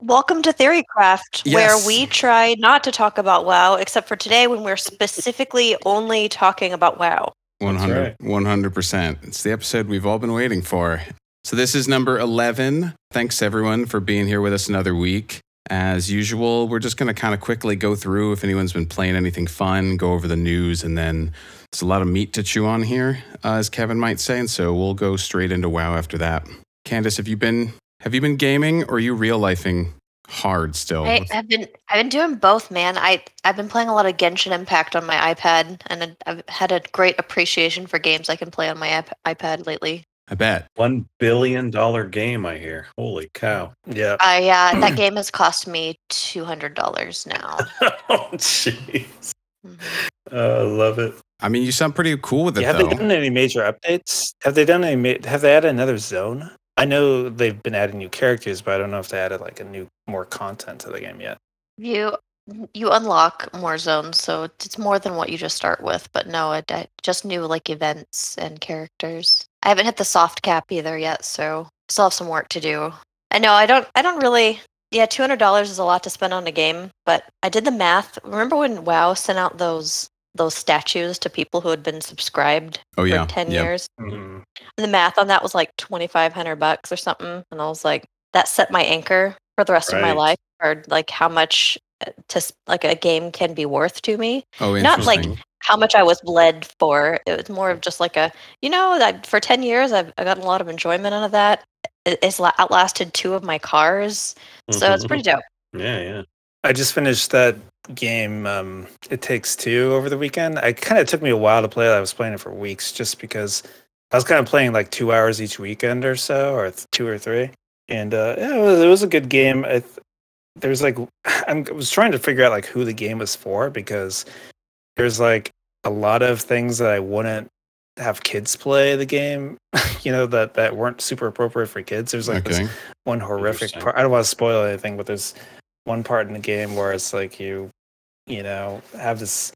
Welcome to Theorycraft, where Yes. we try not to talk about WoW, except for today when we're specifically only talking about WoW. 100%. It's the episode we've all been waiting for. So this is number 11. Thanks everyone for being here with us another week. As usual, we're just going to kind of quickly go through if anyone's been playing anything fun, go over the news, and then there's a lot of meat to chew on here, as Kevin might say, and so we'll go straight into WoW after that. Candace, have you been gaming, or are you real-lifing hard still? I've been doing both, man. I've been playing a lot of Genshin Impact on my iPad, and I've had a great appreciation for games I can play on my iPad lately. I bet. $1 billion game, I hear. Holy cow. Yeah. That game has cost me $200 now. Oh, jeez. I love it. I mean, you sound pretty cool with it, Have though. they done any major updates? Have they added another zone? I know they've been adding new characters, but I don't know if they added like more content to the game yet. You unlock more zones, so it's more than what you just start with. But no, I just new like events and characters. I haven't hit the soft cap either yet, so still have some work to do. I know I don't really. Yeah, $200 is a lot to spend on a game, but I did the math. Remember when WoW sent out those statues to people who had been subscribed for 10 years? Mm-hmm. And the math on that was like $2,500 or something, and I was like, that set my anchor for the rest of my life, or like how much like a game can be worth to me. Oh, not like how much I was bled for. It was more of just like that for 10 years I've gotten a lot of enjoyment out of that. It's outlasted 2 of my cars, so it's pretty dope. Yeah. I just finished that game, It Takes Two, over the weekend. It kind of took me a while to play it. I was playing it for weeks just because I was kind of playing like 2 hours each weekend or so, or 2 or 3. And it was a good game. I was trying to figure out like who the game was for, because there's like a lot of things that I wouldn't have kids play the game, that weren't super appropriate for kids. There's like this one horrific part. I don't want to spoil anything, but there's one part in the game where it's like you have this.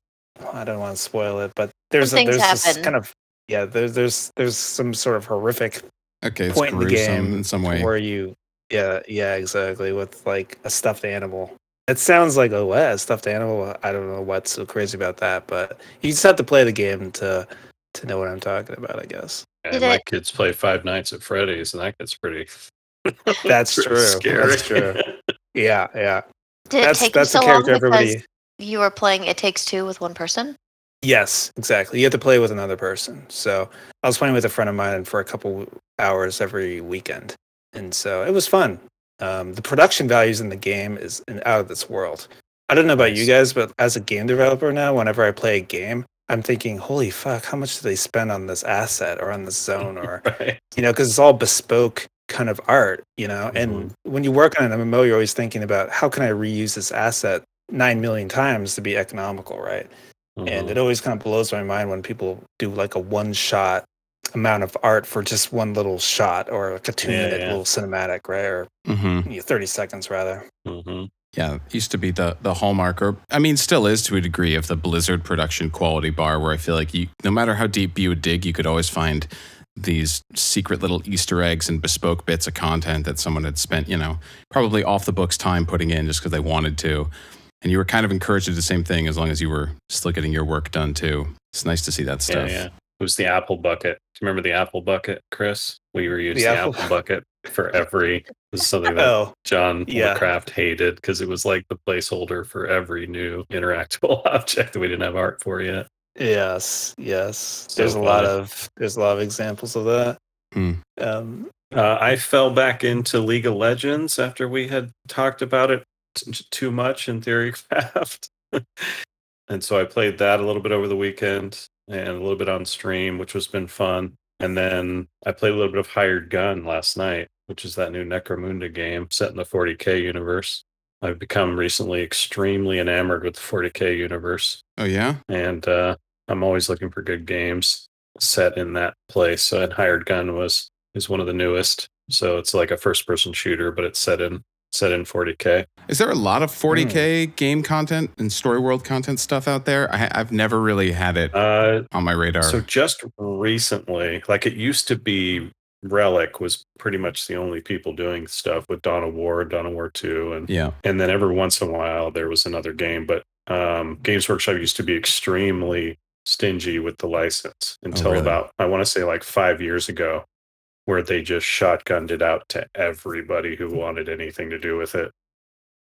I don't want to spoil it, but there's this kind of there's some sort of horrific point in the game in some way where you exactly, with like a stuffed animal. It sounds like a stuffed animal. I don't know what's so crazy about that, but you just have to play the game to know what I'm talking about, I guess. Yeah, my kids play Five Nights at Freddy's, and that gets pretty. That's pretty true. Scary. That's true. Yeah. Did it take you so long because you were playing It Takes Two with one person? Yes, exactly. You have to play with another person. So I was playing with a friend of mine for a couple hours every weekend, and so it was fun. The production values in the game is out of this world. I don't know about you guys, but as a game developer now, whenever I play a game, I'm thinking, holy fuck, how much do they spend on this asset or on this zone, or because it's all bespoke kind of art, and when you work on an MMO, you're always thinking about how can I reuse this asset 9 million times to be economical, right? And it always kind of blows my mind when people do like a one-shot amount of art for just one little shot, or like a 2-minute little cinematic, right? Or 30 seconds rather. Yeah, it used to be the hallmark, or I mean still is to a degree, of the Blizzard production quality bar, where I feel like no matter how deep you would dig, you could always find these secret little Easter eggs and bespoke bits of content that someone had spent, probably off the books time putting in just because they wanted to. And you were kind of encouraged to do the same thing as long as you were still getting your work done too. It's nice to see that stuff. Yeah. It was the Apple Bucket. Do you remember the Apple Bucket, Chris? We were using the Apple Bucket for every. This is something that John Warcraft hated, because it was like the placeholder for every new interactable object that we didn't have art for yet. Yes. There's a lot of examples of that. I fell back into League of Legends after we had talked about it too much in Theorycraft. And so I played that a little bit over the weekend and a little bit on stream, which has been fun. And then I played a little bit of Hired Gun last night, which is that new Necromunda game set in the 40K universe. I've become recently extremely enamored with the 40K universe. Oh, yeah? And I'm always looking for good games set in that place. So Hired Gun is one of the newest. So it's like a first-person shooter, but it's set in 40K. Is there a lot of 40K game content and story world content stuff out there? I've never really had it on my radar. So just recently, like it used to be Relic was pretty much the only people doing stuff with Dawn of War 2, and Yeah. and then every once in a while there was another game. But Games Workshop used to be extremely stingy with the license until really? about, I want to say, like 5 years ago, where they just shotgunned it out to everybody who wanted anything to do with it.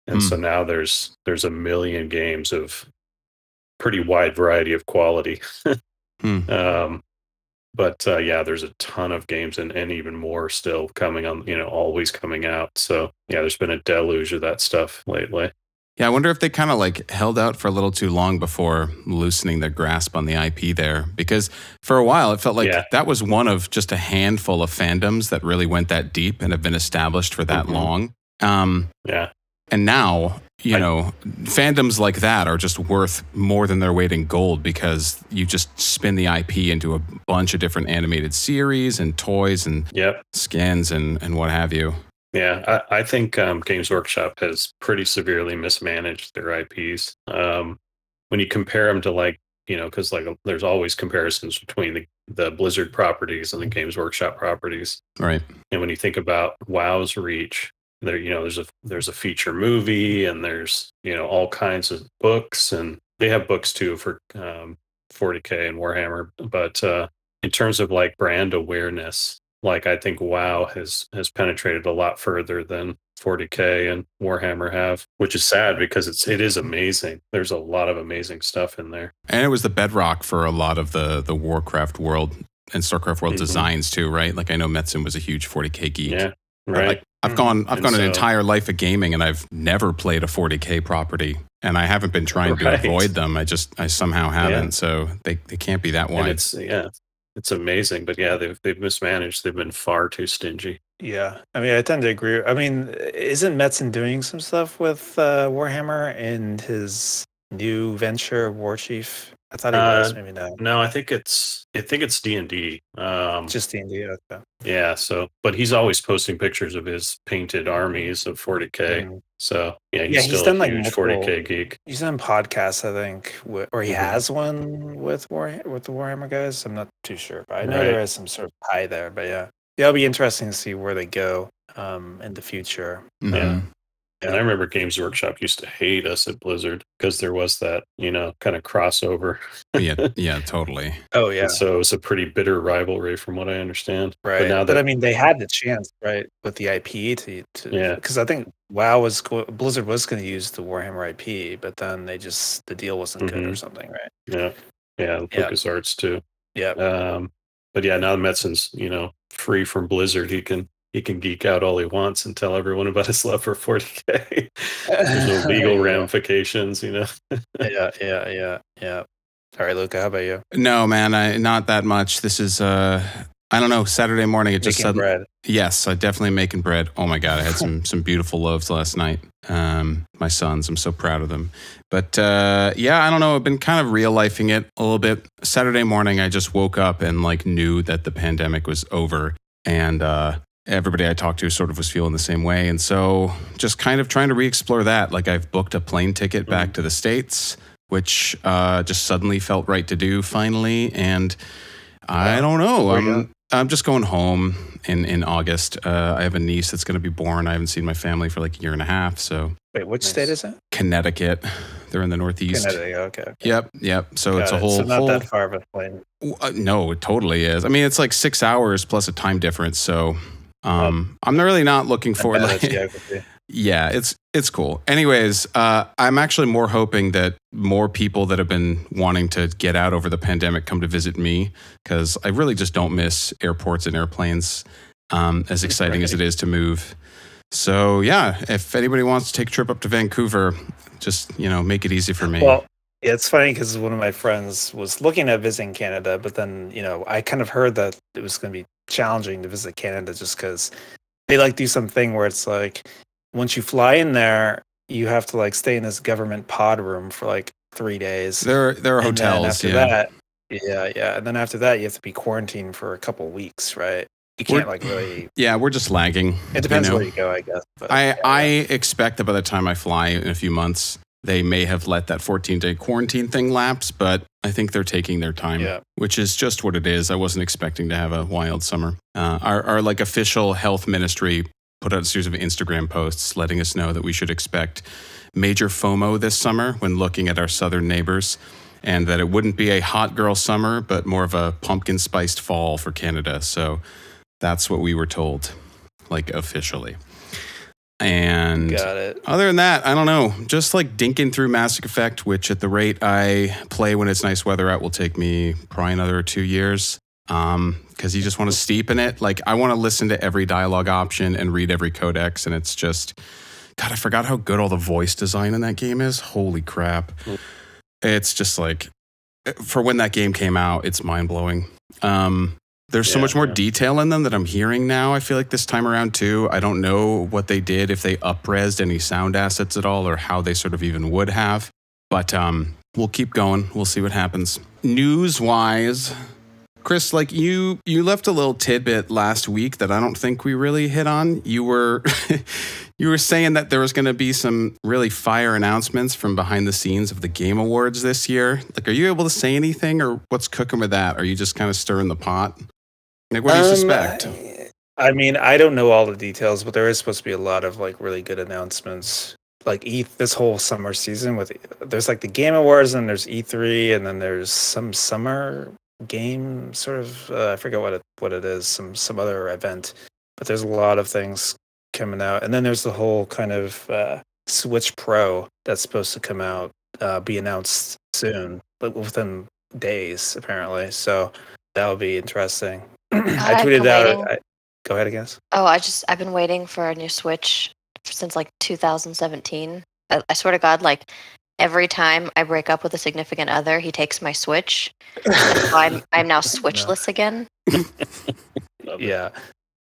And so now there's a million games of pretty wide variety of quality. But yeah, there's a ton of games and even more still coming on, always coming out. So yeah, there's been a deluge of that stuff lately. Yeah, I wonder if they kind of like held out for a little too long before loosening their grasp on the IP there. Because for a while, it felt like that was one of just a handful of fandoms that really went that deep and have been established for that long. Yeah. And now, fandoms like that are just worth more than their weight in gold because you just spin the IP into a bunch of different animated series and toys and skins and what have you. Yeah, I think Games Workshop has pretty severely mismanaged their IPs. When you compare them to because there's always comparisons between the Blizzard properties and the Games Workshop properties. Right. And when you think about WoW's reach, there's a feature movie and there's all kinds of books, and they have books too for 40K and Warhammer. But in terms of like brand awareness, I think WoW has penetrated a lot further than 40K and Warhammer have, which is sad because it is amazing. There's a lot of amazing stuff in there, and it was the bedrock for a lot of the Warcraft world and Starcraft world designs too, right? Like I know Metzen was a huge 40K geek. Yeah, right. I've gone an entire life of gaming, and I've never played a 40K property, and I haven't been trying to avoid them. I somehow haven't. So they can't be that wide. It's amazing, but yeah, they've mismanaged. They've been far too stingy. Yeah, I mean, I tend to agree. I mean, isn't Metzen doing some stuff with Warhammer and his new venture, Warchief? I thought he was, maybe not. No, I think it's D&D. Just D&D, okay. Yeah, but he's always posting pictures of his painted armies of 40K. So yeah, he's still done a like huge 40K geek. He's done podcasts, I think, or he has one with the Warhammer guys. I'm not too sure, but I know there is some sort of tie there. But yeah, it'll be interesting to see where they go in the future. Yeah. And I remember Games Workshop used to hate us at Blizzard because there was that, kind of crossover. yeah, totally. Oh, yeah. And so it was a pretty bitter rivalry from what I understand. Right. But I mean, they had the chance, right, with the IP to because I think Blizzard was going to use the Warhammer IP, but then the deal wasn't good or something, right? Yeah. Yeah, LucasArts too. Yeah. But yeah, now Metzen's, free from Blizzard, he can geek out all he wants and tell everyone about his love for 40K. There's no legal ramifications, Yeah. All right, Luca, how about you? No, man, not that much. This is, I don't know, Saturday morning. It just suddenly. Bread. Yes, I definitely making bread. Oh my God, I had some beautiful loaves last night. My sons, I'm so proud of them. But yeah, I don't know. I've been kind of real-lifing it a little bit. Saturday morning, I just woke up and knew that the pandemic was over, and everybody I talked to sort of was feeling the same way. And so just kind of trying to re-explore that. I've booked a plane ticket back to the States, which just suddenly felt right to do finally. And I don't know. I'm just going home in August. I have a niece that's going to be born. I haven't seen my family for a year and a half. So wait, which state is it? Connecticut. They're in the Northeast. Connecticut, okay. Yep. So it's a whole... So not that far of a plane. No, it totally is. I mean, it's 6 hours plus a time difference. So... I'm really not looking forward. Yeah, it's cool. Anyways, I'm actually more hoping that more people that have been wanting to get out over the pandemic come to visit me, because I really just don't miss airports and airplanes, as exciting as it is to move. So yeah, if anybody wants to take a trip up to Vancouver, just make it easy for me. Well, yeah, it's funny because one of my friends was looking at visiting Canada, but then I kind of heard that it was going to be challenging to visit Canada just because they do something where it's once you fly in there, you have to stay in this government pod room for 3 days. There are hotels. After that, and then after that, you have to be quarantined for a couple weeks, right? You can't really. Yeah, we're just lagging. It depends where you go, I guess. But, I expect that by the time I fly in a few months, they may have let that 14-day quarantine thing lapse, but I think they're taking their time, which is just what it is. I wasn't expecting to have a wild summer. Our like official health ministry put out a series of Instagram posts letting us know that we should expect major FOMO this summer when looking at our southern neighbors, and that it wouldn't be a hot girl summer, but more of a pumpkin spiced fall for Canada. So that's what we were told, like officially. And got it. Other than that, I don't know. Just like dinking through Mass Effect, which at the rate I play when it's nice weather out will take me probably another 2 years. Because you just want to steep in it. Like, I want to listen to every dialogue option and read every codex. And it's just, God, I forgot how good all the voice design in that game is. Holy crap. It's just like, for when that game came out, it's mind blowing. There's so much more detail in them that I'm hearing now. I feel like this time around too. I don't know what they did, if they up-resed any sound assets at all, or how they sort of even would have. But we'll keep going. We'll see what happens. News-wise, Chris, like you left a little tidbit last week that I don't think we really hit on. You were you were saying that there was going to be some really fire announcements from behind the scenes of the Game Awards this year. Like, are you able to say anything, or what's cooking with that? Are you just kind of stirring the pot? Like, what do you suspect? I mean, I don't know all the details, but there is supposed to be a lot of like really good announcements. Like this whole summer season there's like the Game Awards, and there's E3, and then there's some summer game sort of I forget what it is, some other event. But there's a lot of things coming out, and then there's the whole kind of Switch Pro that's supposed to come out, be announced soon, but within days apparently. So that'll be interesting. I tweeted out. Go ahead, I guess. Oh, I've been waiting for a new Switch since like 2017. I swear to God, like every time I break up with a significant other, he takes my Switch. So I'm now Switchless again. Yeah.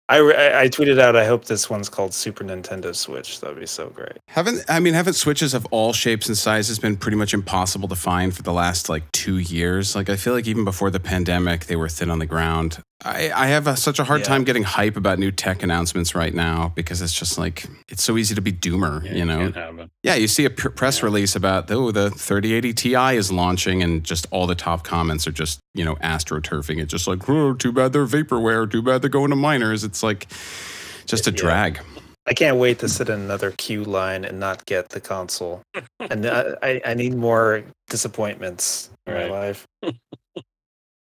I tweeted out, I hope this one's called Super Nintendo Switch. That'd be so great. Haven't Switches of all shapes and sizes been pretty much impossible to find for the last like 2 years? Like, I feel like even before the pandemic, they were thin on the ground. I have such a hard time getting hype about new tech announcements right now, because it's just like, it's so easy to be doomer, you know? You can't have it. Yeah, you see a press release about, the 3080 Ti is launching, and just all the top comments are just, astroturfing it. Just like, oh, too bad they're vaporware, too bad they're going to miners. It's like just a drag. I can't wait to sit in another queue line and not get the console. And I need more disappointments in my life.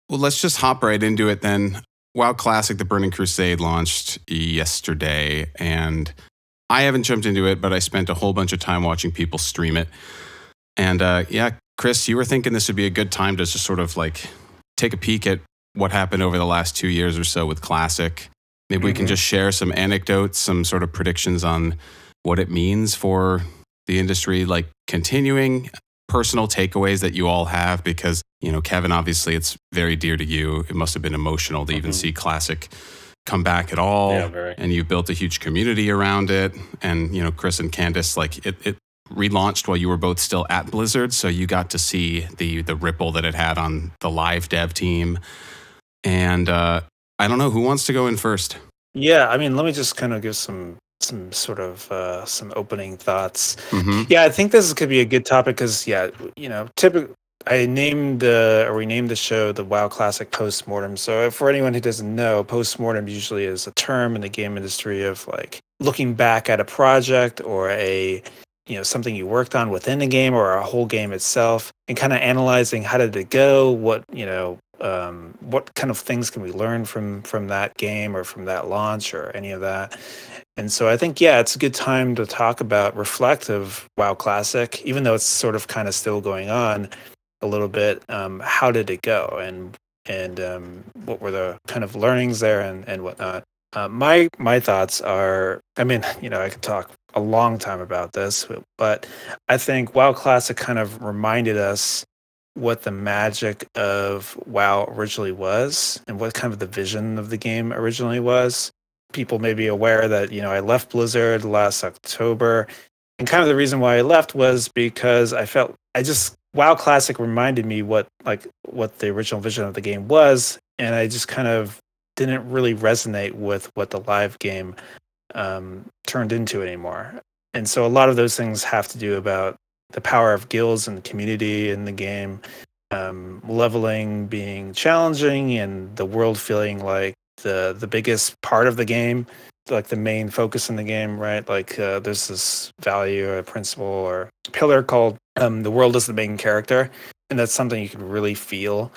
Well, let's just hop right into it then. WoW Classic, The Burning Crusade, launched yesterday, and I haven't jumped into it, but I spent a whole bunch of time watching people stream it. And Chris, you were thinking this would be a good time to just sort of like take a peek at what happened over the last 2 years or so with Classic. Maybe we can just share some anecdotes, some sort of predictions on what it means for the industry, like continuing, personal takeaways that you all have, because, Kevin, obviously it's very dear to you. It must have been emotional to even see Classic come back at all. Yeah, very. And you've built a huge community around it. And, Chris and Candace, like it relaunched while you were both still at Blizzard. So you got to see the ripple that it had on the live dev team. And I don't know, who wants to go in first? Yeah, I mean, let me just kind of give some sort of some opening thoughts. Mm-hmm. Yeah, I think this could be a good topic because, typically we named the show the WoW Classic Postmortem. So for anyone who doesn't know, postmortem usually is a term in the game industry of like looking back at a project or something you worked on within the game or a whole game itself, and kind of analyzing how did it go, what kind of things can we learn from that game or from that launch or any of that. And so I think, it's a good time to talk about reflective WoW Classic, even though it's sort of kind of still going on a little bit. How did it go, and what were the kind of learnings there and whatnot. My thoughts are, I could talk a long time about this, but I think WoW Classic kind of reminded us what the magic of WoW originally was and what kind of the vision of the game originally was. People may be aware that, I left Blizzard last October, and kind of the reason why I left was because WoW Classic reminded me what the original vision of the game was, and I just kind of didn't really resonate with what the live game turned into anymore. And so a lot of those things have to do about the power of guilds and community in the game, leveling being challenging, and the world feeling like the biggest part of the game, like the main focus in the game, right? Like there's this value or principle or pillar called the world is the main character, and that's something you can really feel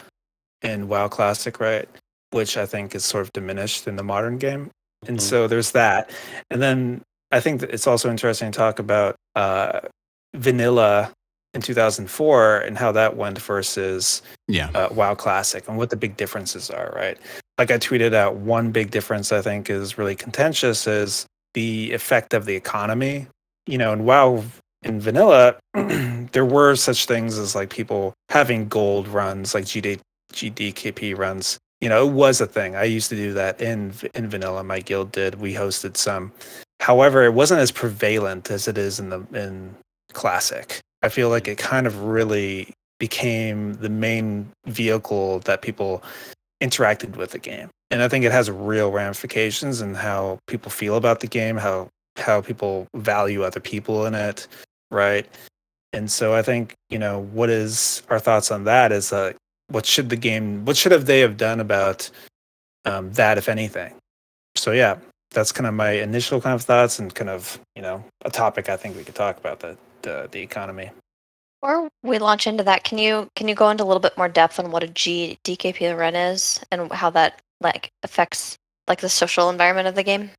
in WoW Classic, right? Which I think is sort of diminished in the modern game. And so there's that. And then I think that it's also interesting to talk about vanilla in 2004 and how that went versus WoW Classic and what the big differences are, right? Like I tweeted out, one big difference I think is really contentious is the effect of the economy. You know, in WoW, in vanilla, there were such things as like people having gold runs, like GDKP runs. You know, it was a thing. I used to do that in vanilla. My guild did. We hosted some. However, it wasn't as prevalent as it is in Classic. I feel like it kind of really became the main vehicle that people interacted with the game. And I think it has real ramifications in how people feel about the game, how people value other people in it, right? And so I think, you know, what is our thoughts on that is what should they have done about that, if anything? So yeah, that's kind of my initial kind of thoughts and kind of, you know, a topic I think we could talk about, the economy. Before we launch into that, can you go into a little bit more depth on what a GDKP run is and how that like affects like the social environment of the game?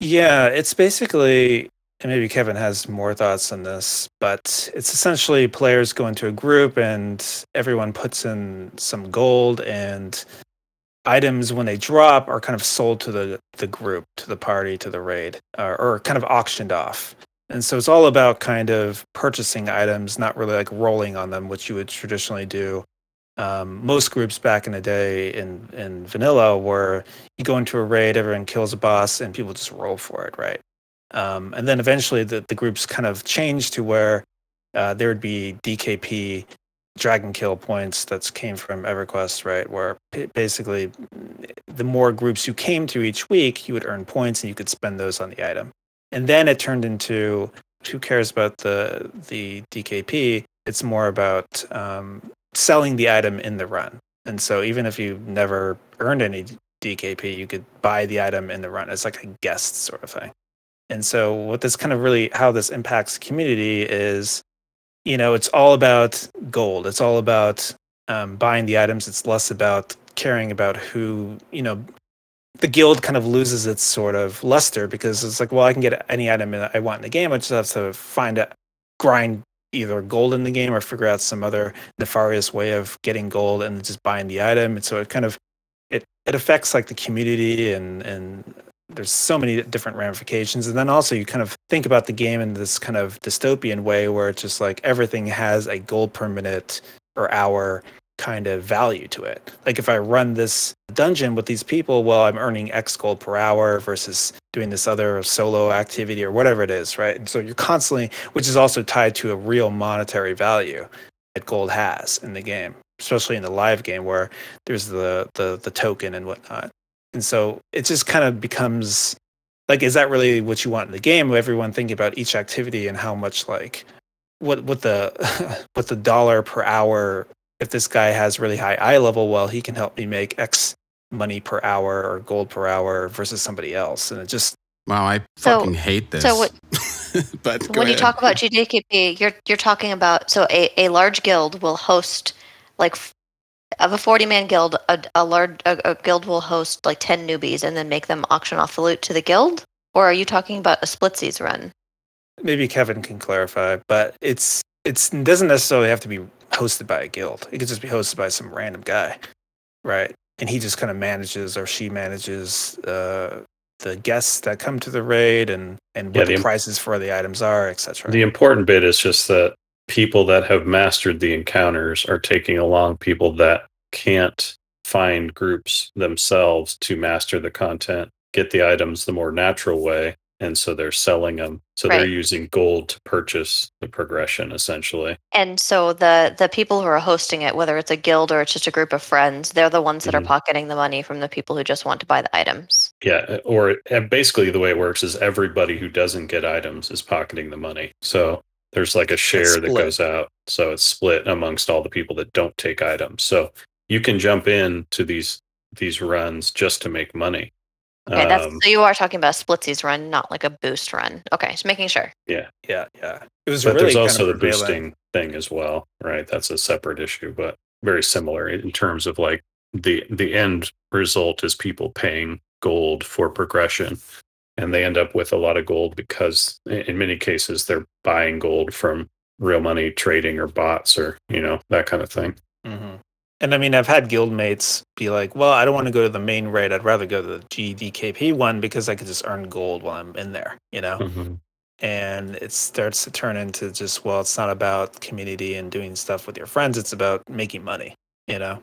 Yeah, it's basically, and maybe Kevin has more thoughts on this, but it's essentially players go into a group and everyone puts in some gold, and items when they drop are kind of sold to the group, to the party, to the raid, or kind of auctioned off. And so it's all about kind of purchasing items, not really like rolling on them, which you would traditionally do. Most groups back in the day in vanilla were you go into a raid, everyone kills a boss, and people just roll for it, right? And then eventually the groups kind of changed to where there would be DKP dragon kill points that came from EverQuest, right? Where basically the more groups you came to each week, you would earn points and you could spend those on the item. And then it turned into, who cares about the DKP? It's more about selling the item in the run. And so even if you never earned any DKP, you could buy the item in the run. It's like a guest sort of thing. And so what this kind of really, how this impacts the community is, you know, it's all about gold. It's all about buying the items. It's less about caring about who, you know, the guild kind of loses its sort of luster because it's like, well, I can get any item I want in the game. I just have to grind either gold in the game or figure out some other nefarious way of getting gold and just buying the item. And so it kind of, it affects like the community and there's so many different ramifications. And then also you kind of think about the game in this kind of dystopian way where it's just like everything has a gold per minute or hour kind of value to it. Like if I run this dungeon with these people, well, I'm earning X gold per hour versus doing this other solo activity or whatever it is, right? And so you're constantly, which is also tied to a real monetary value that gold has in the game, especially in the live game where there's the token and whatnot. And so it just kind of becomes like, is that really what you want in the game? Everyone thinking about each activity and how much like what the what the dollar per hour. If this guy has really high eye level, well, he can help me make X money per hour or gold per hour versus somebody else. And it just wow, I fucking hate this. So but when you talk about GDKP, you're talking about a large guild will host like of a 40-man guild, a guild will host like 10 newbies and then make them auction off the loot to the guild? Or are you talking about a splitsies run? Maybe Kevin can clarify, but it doesn't necessarily have to be hosted by a guild. It could just be hosted by some random guy, right? And he just kind of manages, or she manages the guests that come to the raid and what the prices for the items are, etc. The important bit is just that people that have mastered the encounters are taking along people that can't find groups themselves to master the content, get the items the more natural way, and so they're selling them. So they're using gold to purchase the progression, essentially. And so the people who are hosting it, whether it's a guild or it's just a group of friends, they're the ones that are pocketing the money from the people who just want to buy the items. Yeah, or basically the way it works is everybody who doesn't get items is pocketing the money. So There's like a share that split. goes out. So it's split amongst all the people that don't take items. So you can jump in to these runs just to make money. Okay, so you are talking about a splitsies run, not like a boost run. Okay, just making sure. Yeah. Yeah. It was But really there's also kind the of prevailing. boosting thing as well, right? That's a separate issue, but very similar in terms of like the end result is people paying gold for progression, and they end up with a lot of gold because in many cases they're buying gold from real money trading or bots or that kind of thing. Mm-hmm. And I mean, I've had guildmates be like, well, I don't want to go to the main raid. I'd rather go to the GDKP one because I could just earn gold while I'm in there, Mm-hmm. And it starts to turn into just, well, it's not about community and doing stuff with your friends. It's about making money, Yeah,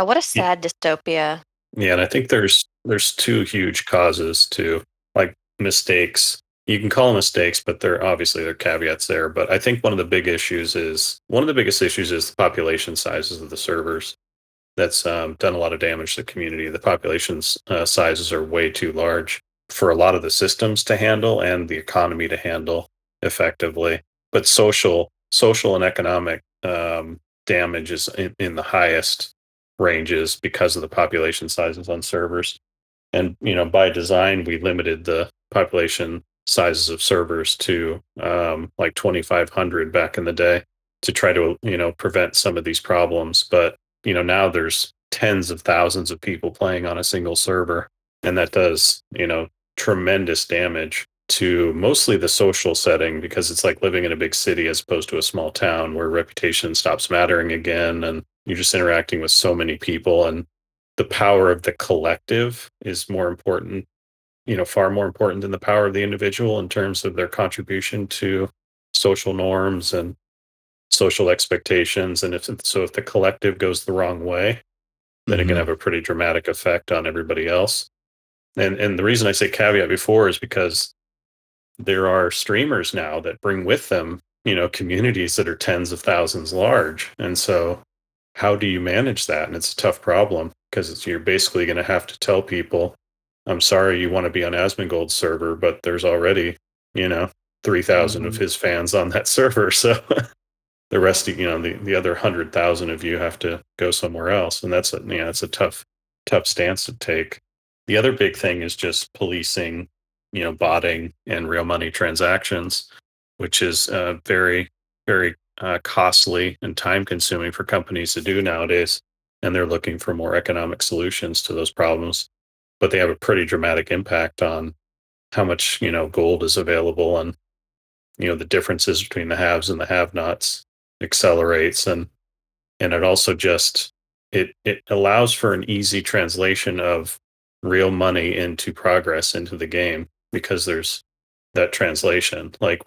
what a sad dystopia. Yeah, and I think there's two huge causes to like mistakes. You can call them mistakes, but there are caveats there. But I think one of the biggest issues is the population sizes of the servers. That's done a lot of damage to the community. The population's sizes are way too large for a lot of the systems to handle and the economy to handle effectively. But social and economic damage is in the highest ranges because of the population sizes on servers. And by design, we limited the population sizes of servers to like 2,500 back in the day to try to prevent some of these problems. But now there's tens of thousands of people playing on a single server, and that does tremendous damage to mostly the social setting, because it's like living in a big city as opposed to a small town where reputation stops mattering again, and you're just interacting with so many people, and the power of the collective is more important, far more important than the power of the individual in terms of their contribution to social norms and social expectations. And if the collective goes the wrong way, then it can have a pretty dramatic effect on everybody else. And the reason I say caveat before is because there are streamers now that bring with them, communities that are tens of thousands large. And so how do you manage that? And it's a tough problem because you're basically going to have to tell people, I'm sorry you want to be on Asmongold's server, but there's already, 3,000 of his fans on that server. So the rest of, the other 100,000 of you have to go somewhere else. And that's a tough stance to take. The other big thing is just policing, botting and real money transactions, which is very, very costly and time consuming for companies to do nowadays. And they're looking for more economic solutions to those problems. But they have a pretty dramatic impact on how much, gold is available, and, the differences between the haves and the have-nots accelerates. And it also just, it allows for an easy translation of real money into progress into the game, because there's that translation. Like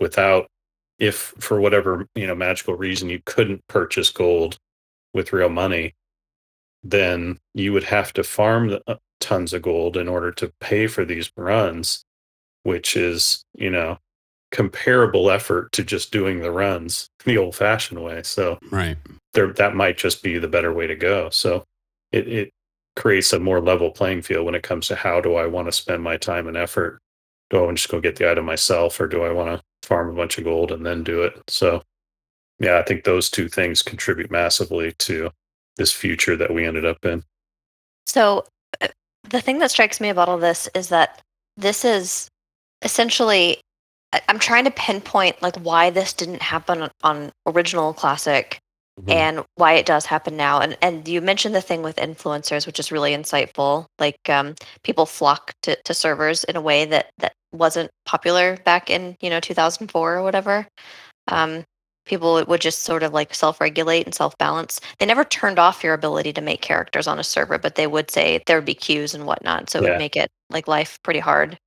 if for whatever magical reason you couldn't purchase gold with real money, then you would have to farm tons of gold in order to pay for these runs, which is comparable effort to just doing the runs the old-fashioned way. So right, that might just be the better way to go. So it creates a more level playing field when it comes to how do I want to spend my time and effort. Do I want to just go get the item myself, or do I want to farm a bunch of gold and then do it? So yeah, I think those two things contribute massively to this future that we ended up in. So the thing that strikes me about all this is that this is essentially, I'm trying to pinpoint like why this didn't happen on original Classic and why it does happen now. And you mentioned the thing with influencers, which is really insightful. Like people flock to servers in a way that wasn't popular back in 2004 or whatever. People would just sort of like self-regulate and self-balance. They never turned off your ability to make characters on a server, but they would say there would be queues and whatnot, so it would make it like life pretty hard.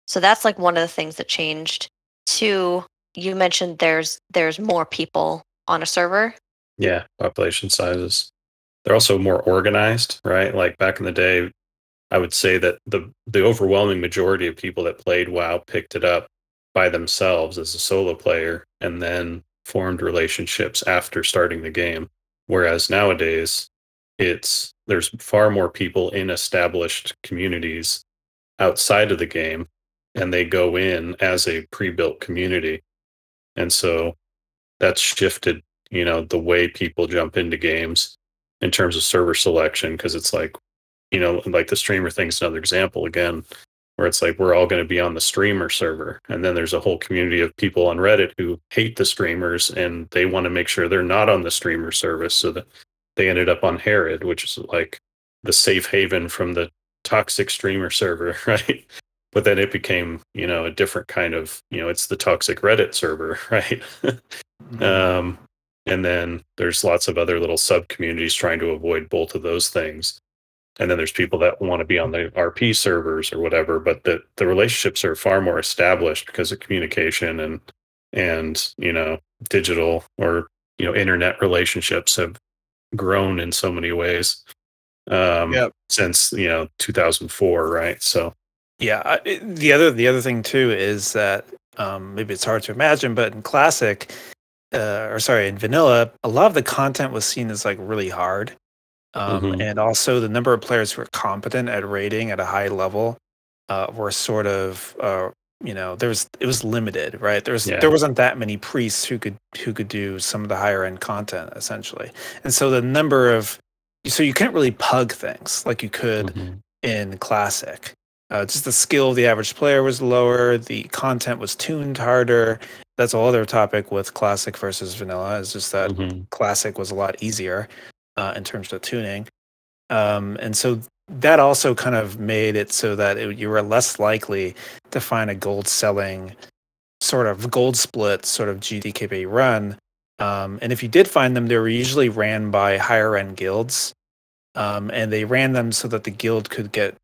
So that's like one of the things that changed. Two, you mentioned there's more people on a server. Yeah, population sizes. They're also more organized, right? Like back in the day, I would say that the overwhelming majority of people that played WoW picked it up by themselves as a solo player and then formed relationships after starting the game. Whereas nowadays, there's far more people in established communities outside of the game, and they go in as a pre-built community. And so that's shifted, the way people jump into games in terms of server selection, because it's like, like the streamer thing's another example again, where it's like we're all going to be on the streamer server. And then there's a whole community of people on Reddit who hate the streamers and they want to make sure they're not on the streamer service. So that they ended up on Herod, which is like the safe haven from the toxic streamer server, right? But then it became, a different kind of, it's the toxic Reddit server, right? And then there's lots of other little sub communities trying to avoid both of those things. And then there's people that want to be on the RP servers or whatever, but the relationships are far more established because of communication and digital or internet relationships have grown in so many ways since 2004, right? So the other thing too is that maybe it's hard to imagine, but in Classic, in Vanilla, a lot of the content was seen as like really hard. And also the number of players who are competent at raiding at a high level were sort of it was limited, right? There wasn't that many priests who could do some of the higher end content essentially. And so you couldn't really pug things like you could in Classic. Just the skill of the average player was lower, the content was tuned harder. That's a whole other topic with Classic versus Vanilla, is just that Classic was a lot easier in terms of tuning. And so that also kind of made it so that you were less likely to find a gold selling sort of gold split sort of GDKP run. And if you did find them, they were usually ran by higher end guilds. And they ran them so that the guild could get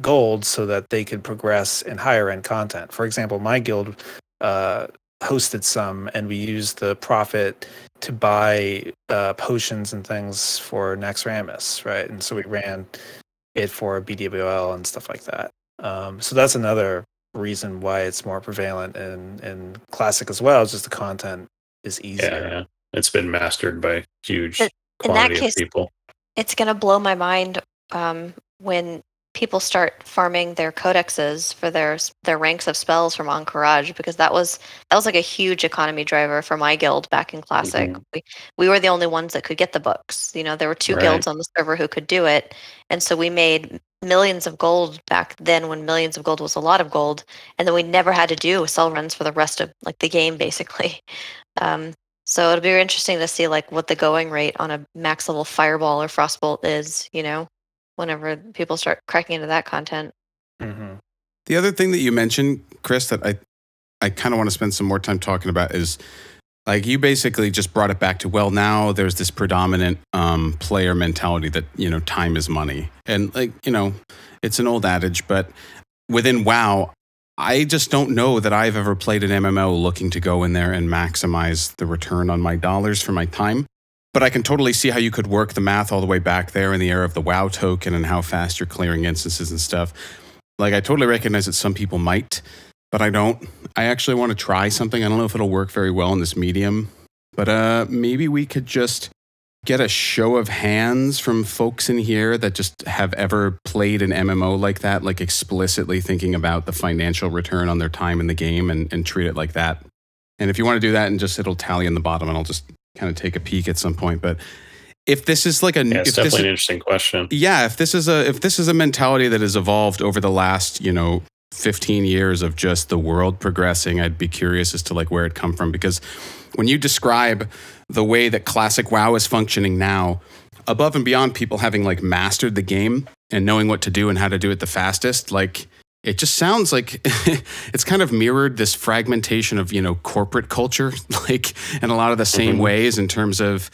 gold so that they could progress in higher end content. For example, my guild hosted some, and we used the profit to buy potions and things for Nex Ramus, right? And so we ran it for BWL and stuff like that. So that's another reason why it's more prevalent in Classic as well. It's just the content is easier. Yeah. It's been mastered by huge in quantity that case, of people. It's going to blow my mind when people start farming their codexes for their ranks of spells from Encourage, because that was like a huge economy driver for my guild back in Classic. We were the only ones that could get the books. There were two guilds on the server who could do it, and so we made millions of gold back then when millions of gold was a lot of gold, and then we never had to do sell runs for the rest of like the game basically. So it'll be interesting to see like what the going rate on a max level Fireball or Frostbolt is, whenever people start cracking into that content. The other thing that you mentioned, Chris, that I kind of want to spend some more time talking about is, like, you basically just brought it back to, well, now there's this predominant player mentality that, time is money. And, like, it's an old adage, but within WoW, I just don't know that I've ever played an MMO looking to go in there and maximize the return on my dollars for my time. But I can totally see how you could work the math all the way back there in the era of the WoW token and how fast you're clearing instances and stuff. Like, I totally recognize that some people might, but I don't. I actually want to try something. I don't know if it'll work very well in this medium, but maybe we could just get a show of hands from folks in here that just have ever played an MMO like that, like explicitly thinking about the financial return on their time in the game and treat it like that. And if you want to do that, and just it'll tally in the bottom, and I'll just kind of take a peek at some point. But if this is like it's definitely an interesting question. Yeah, if this is a mentality that has evolved over the last 15 years of just the world progressing, I'd be curious as to like where it come from, because when you describe the way that Classic WoW is functioning now, above and beyond people having like mastered the game and knowing what to do and how to do it the fastest, like it just sounds like it's kind of mirrored this fragmentation of, corporate culture, like in a lot of the same ways, in terms of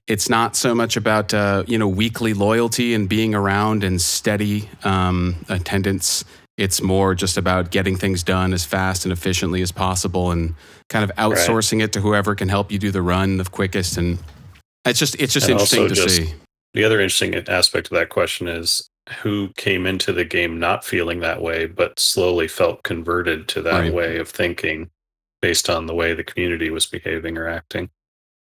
it's not so much about, weekly loyalty and being around and steady attendance. It's more just about getting things done as fast and efficiently as possible and kind of outsourcing it to whoever can help you do the run the quickest. And it's just interesting to see. The other interesting aspect of that question is who came into the game not feeling that way, but slowly felt converted to that way of thinking based on the way the community was behaving or acting.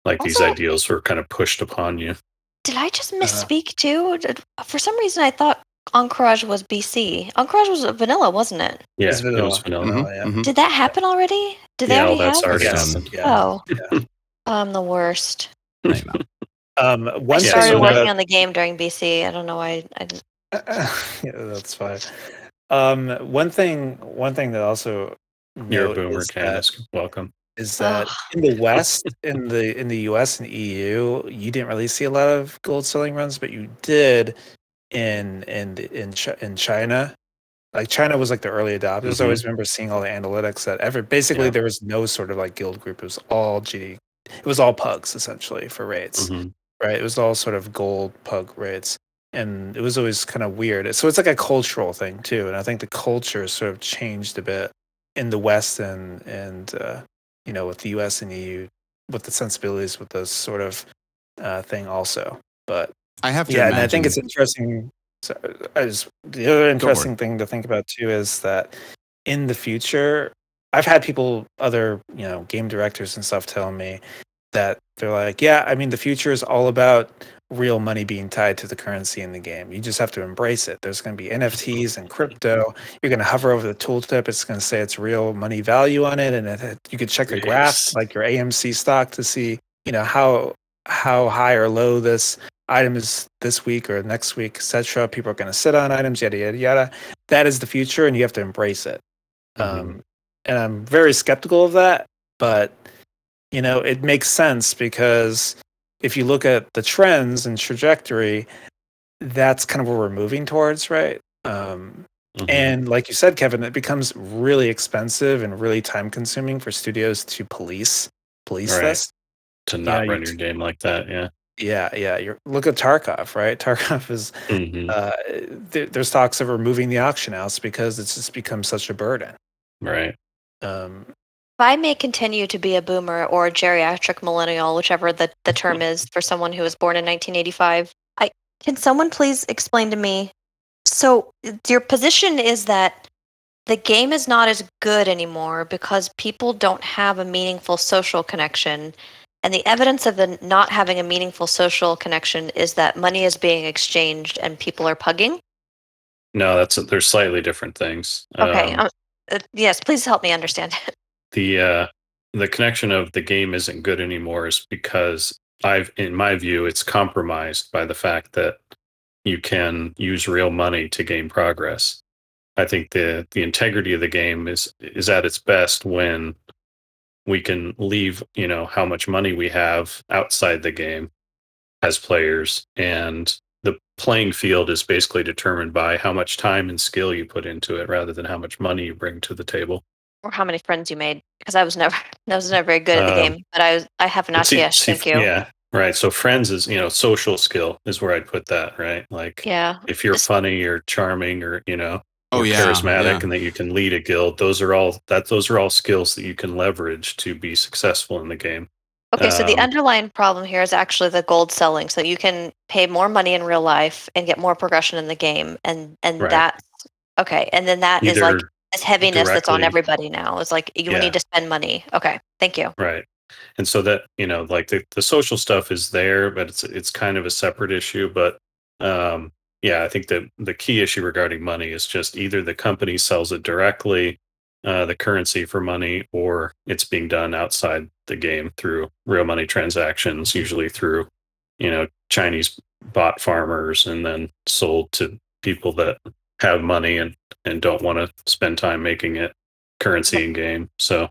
Like these ideals were kind of pushed upon you. Did I just misspeak too? For some reason, I thought Encourage was BC. Encourage was vanilla, wasn't it? Yeah, It's it was vanilla. vanilla, yeah. Mhm. Did that happen already? Did they Yeah, all already that's have? already Yes. happened. Yeah. Oh, Yeah. I'm the worst. I know. I One Yeah, started so thing now- working on the game during BC. I don't know why I didn't. yeah, that's fine. One thing that also You're a note boomer, is Candace. Welcome. Ugh. in the West, in the US and EU, you didn't really see a lot of gold selling runs, but you did in China. Like China was like the early adopters. Mhm. I always remember seeing all the analytics that basically Yeah. there was no sort of like guild group. It was all GD. It was all pugs essentially for rates, Mhm. right? It was all sort of gold pug rates, and it was always kind of weird. So it's like a cultural thing too, and I think the culture sort of changed a bit in the West and with the US and EU with the sensibilities with this sort of thing also. But I have to yeah, imagine. and I think it's interesting. So, the other interesting thing to think about too is that in the future, I've had other game directors and stuff, tell me that they're like, yeah, I mean, the future is all about real money being tied to the currency in the game. You just have to embrace it. There's going to be NFTs and crypto. You're going to hover over the tooltip. It's going to say it's real money value on it, and you could check a graph Yes. like your AMC stock to see, how high or low this item is this week or next week, etc. People are going to sit on items, yada yada yada. That is the future, and you have to embrace it. Mhm. And I'm very skeptical of that, but it makes sense because if you look at the trends and trajectory, that's kind of where we're moving towards, right? Mhm. And like you said, Kevin, it becomes really expensive and really time consuming for studios to police Right. this. To not you run your game like that, yeah. Yeah. Look at Tarkov, right? Tarkov is there's talks of removing the auction house because it's just become such a burden. Right. Um, If I may continue to be a boomer or a geriatric millennial, whichever the term is for someone who was born in 1985, can someone please explain to me? So your position is that the game is not as good anymore because people don't have a meaningful social connection. And the evidence of the not having a meaningful social connection is that money is being exchanged and people are pugging? No, they're slightly different things. Okay. Yes, please help me understand. The connection of the game isn't good anymore is because in my view, it's compromised by the fact that you can use real money to gain progress. I think the integrity of the game is at its best when we can leave, how much money we have outside the game as players, and the playing field is basically determined by how much time and skill you put into it rather than how much money you bring to the table. Or how many friends you made, because I was never very good at the game, but I have an RTS. Thank you. Yeah, right. So friends is social skill is where I'd put that, right? Like, Yeah. if you're funny or charming or or yeah, charismatic, yeah. and that you can lead a guild, those are all skills that you can leverage to be successful in the game. Okay, so the underlying problem here is actually the gold selling, so you can pay more money in real life and get more progression in the game, and Right. that's okay. And then that is like Either this heaviness that's on directly- everybody now. It's like you Yeah. need to spend money. Okay, thank you. Right. And so that, like the social stuff is there, but it's kind of a separate issue. But yeah, I think that the key issue regarding money is just either the company sells it directly, the currency for money, or it's being done outside the game through real money transactions, usually through, Chinese bot farmers, and then sold to people that have money and don't want to spend time making it currency in game. So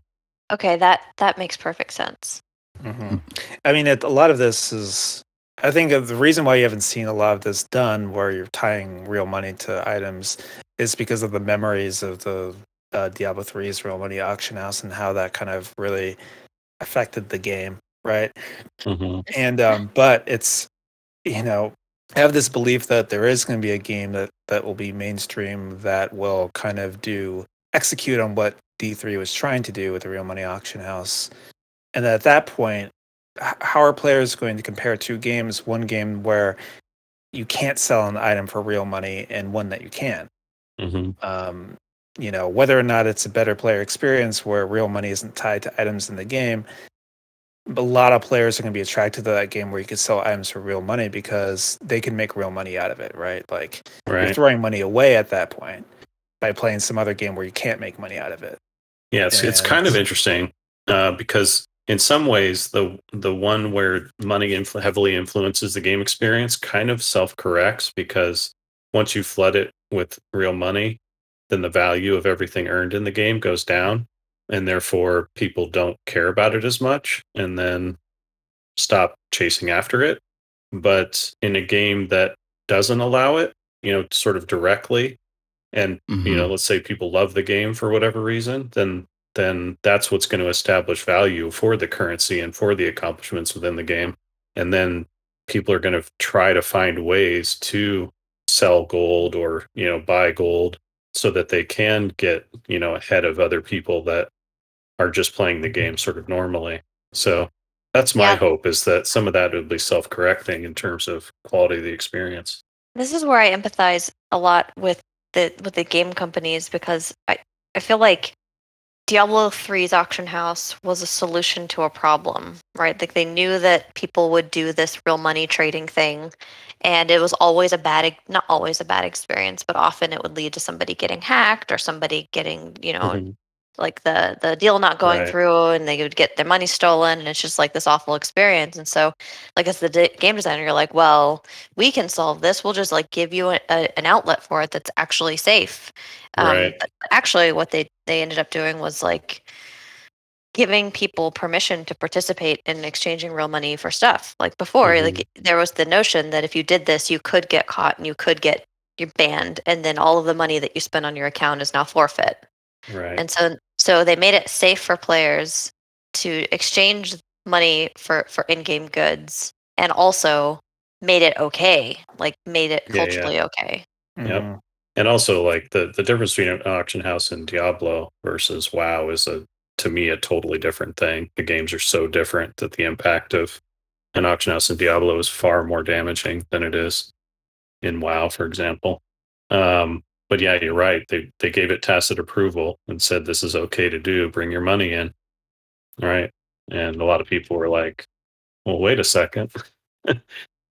Okay, that makes perfect sense. I mean, a lot of this is. I think the reason why you haven't seen a lot of this done, where you're tying real money to items, is because of the memories of the Diablo 3's real money auction house and how that kind of really affected the game, right? And but it's I have this belief that there is going to be a game that will be mainstream that will kind of execute on what D3 was trying to do with the real money auction house, and at that point, how are players going to compare two games? One game where you can't sell an item for real money, and one that you can. Whether or not it's a better player experience where real money isn't tied to items in the game, a lot of players are going to be attracted to that game where you can sell items for real money because they can make real money out of it, right? Like you're throwing money away at that point by playing some other game where you can't make money out of it. Yeah, it's kind of interesting because in some ways the one where money heavily influences the game experience kind of self-corrects, because once you flood it with real money, then the value of everything earned in the game goes down, and therefore people don't care about it as much and then stop chasing after it. But in a game that doesn't allow it, sort of directly, and let's say people love the game for whatever reason, then that's what's going to establish value for the currency and for the accomplishments within the game. And then people are going to try to find ways to sell gold or buy gold so that they can get ahead of other people that are just playing the game sort of normally. So that's my hope, is that some of that will be self-correcting in terms of quality of the experience. This is where I empathize a lot with the game companies, because I feel like Diablo 3's auction house was a solution to a problem, right? Like they knew that people would do this real money trading thing, and it was always not always a bad experience, but often it would lead to somebody getting hacked or somebody getting, like the deal not going through, and they would get their money stolen, and it's just like this awful experience. And so, like as the game designer, you're like, well, we can solve this. We'll just like give you an outlet for it that's actually safe. But actually, what they ended up doing was like giving people permission to participate in exchanging real money for stuff. Like before, like there was the notion that if you did this, you could get caught and you could get your banned, and then all of the money that you spend on your account is now forfeit. Right. And so they made it safe for players to exchange money for in-game goods, and also made it okay, like made it culturally okay. Yep. And also, like the difference between an auction house and Diablo versus WoW is to me a totally different thing. The games are so different that the impact of an auction house in Diablo is far more damaging than it is in WoW, for example. But yeah, you're right. They gave it tacit approval and said, this is okay to do. Bring your money in. All right. And a lot of people were like, well, wait a second.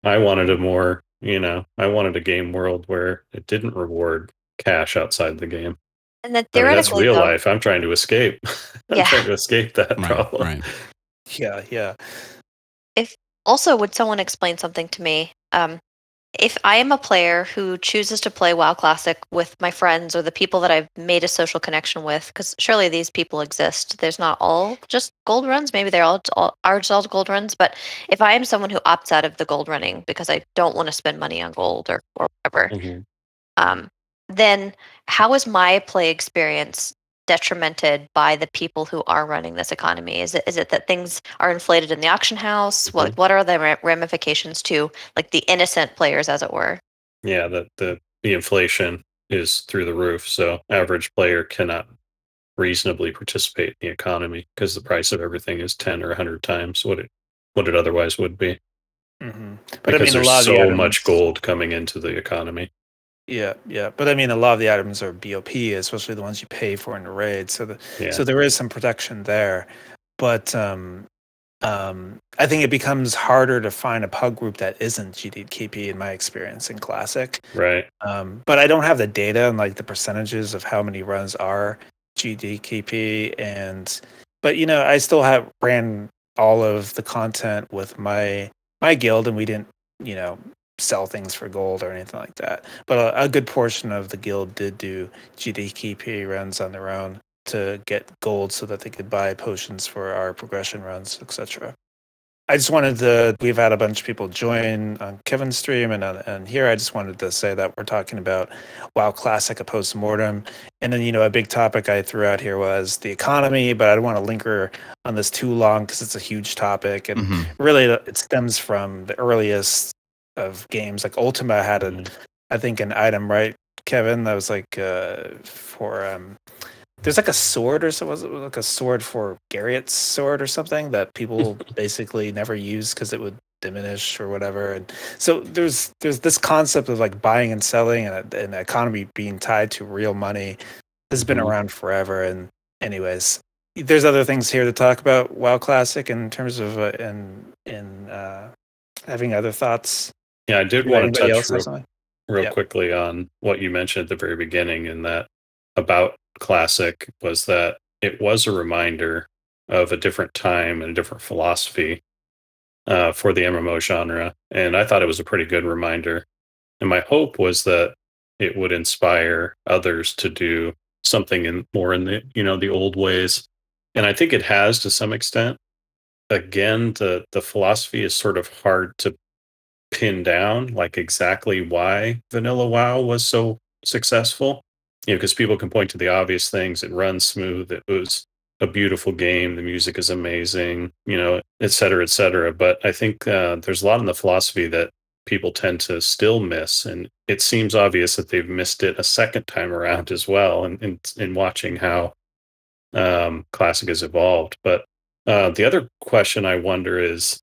I wanted I wanted a game world where it didn't reward cash outside the game. And then theoretically, that's real life. I'm trying to escape. I'm trying to escape that problem. Right. Yeah. Would someone explain something to me? If I am a player who chooses to play WoW Classic with my friends or the people that I've made a social connection with, because surely these people exist. There's not all just gold runs. Maybe they're all gold runs. But if I am someone who opts out of the gold running because I don't want to spend money on gold or whatever, then how is my play experience detrimented by the people who are running this economy? Is it that things are inflated in the auction house? What are the ramifications to like the innocent players, as it were? Yeah, the inflation is through the roof. So average player cannot reasonably participate in the economy because the price of everything is 10 or 100 times what it otherwise would be. But because there's so much gold coming into the economy. Yeah. But I mean, a lot of the items are BOP, especially the ones you pay for in the raid. So there is some protection there. But I think it becomes harder to find a pug group that isn't GDKP in my experience in Classic. Right. But I don't have the data and like the percentages of how many runs are GDKP. But I still ran all of the content with my guild, and we didn't, sell things for gold or anything like that. But a good portion of the guild did do GDKP runs on their own to get gold so that they could buy potions for our progression runs, etc. I just we've had a bunch of people join on Kevin's stream and here I just wanted to say that we're talking about WoW Classic, a post-mortem. And then, a big topic I threw out here was the economy, but I don't want to linger on this too long because it's a huge topic. And really it stems from the earliest of games. Like Ultima had I think an item, right, Kevin, that was like for there's like a sword or so, was it like a sword for Garriot's sword or something that people basically never used because it would diminish or whatever. And so there's this concept of like buying and selling and the economy being tied to real money has been around forever. And anyways, there's other things here to talk about WoW Classic in terms of having other thoughts. Yeah, I did Do want to anybody touch else have something? real Yeah. quickly on what you mentioned at the very beginning, and that about Classic was that it was a reminder of a different time and a different philosophy for the MMO genre. And I thought it was a pretty good reminder. And my hope was that it would inspire others to do something more in the, the old ways. And I think it has to some extent. Again, the philosophy is sort of hard to pin down, like exactly why vanilla WoW was so successful. Because people can point to the obvious things. It runs smooth. It was a beautiful game. The music is amazing, et cetera, et cetera. But I think there's a lot in the philosophy that people tend to still miss. And it seems obvious that they've missed it a second time around as well in watching how Classic has evolved. But the other question I wonder is,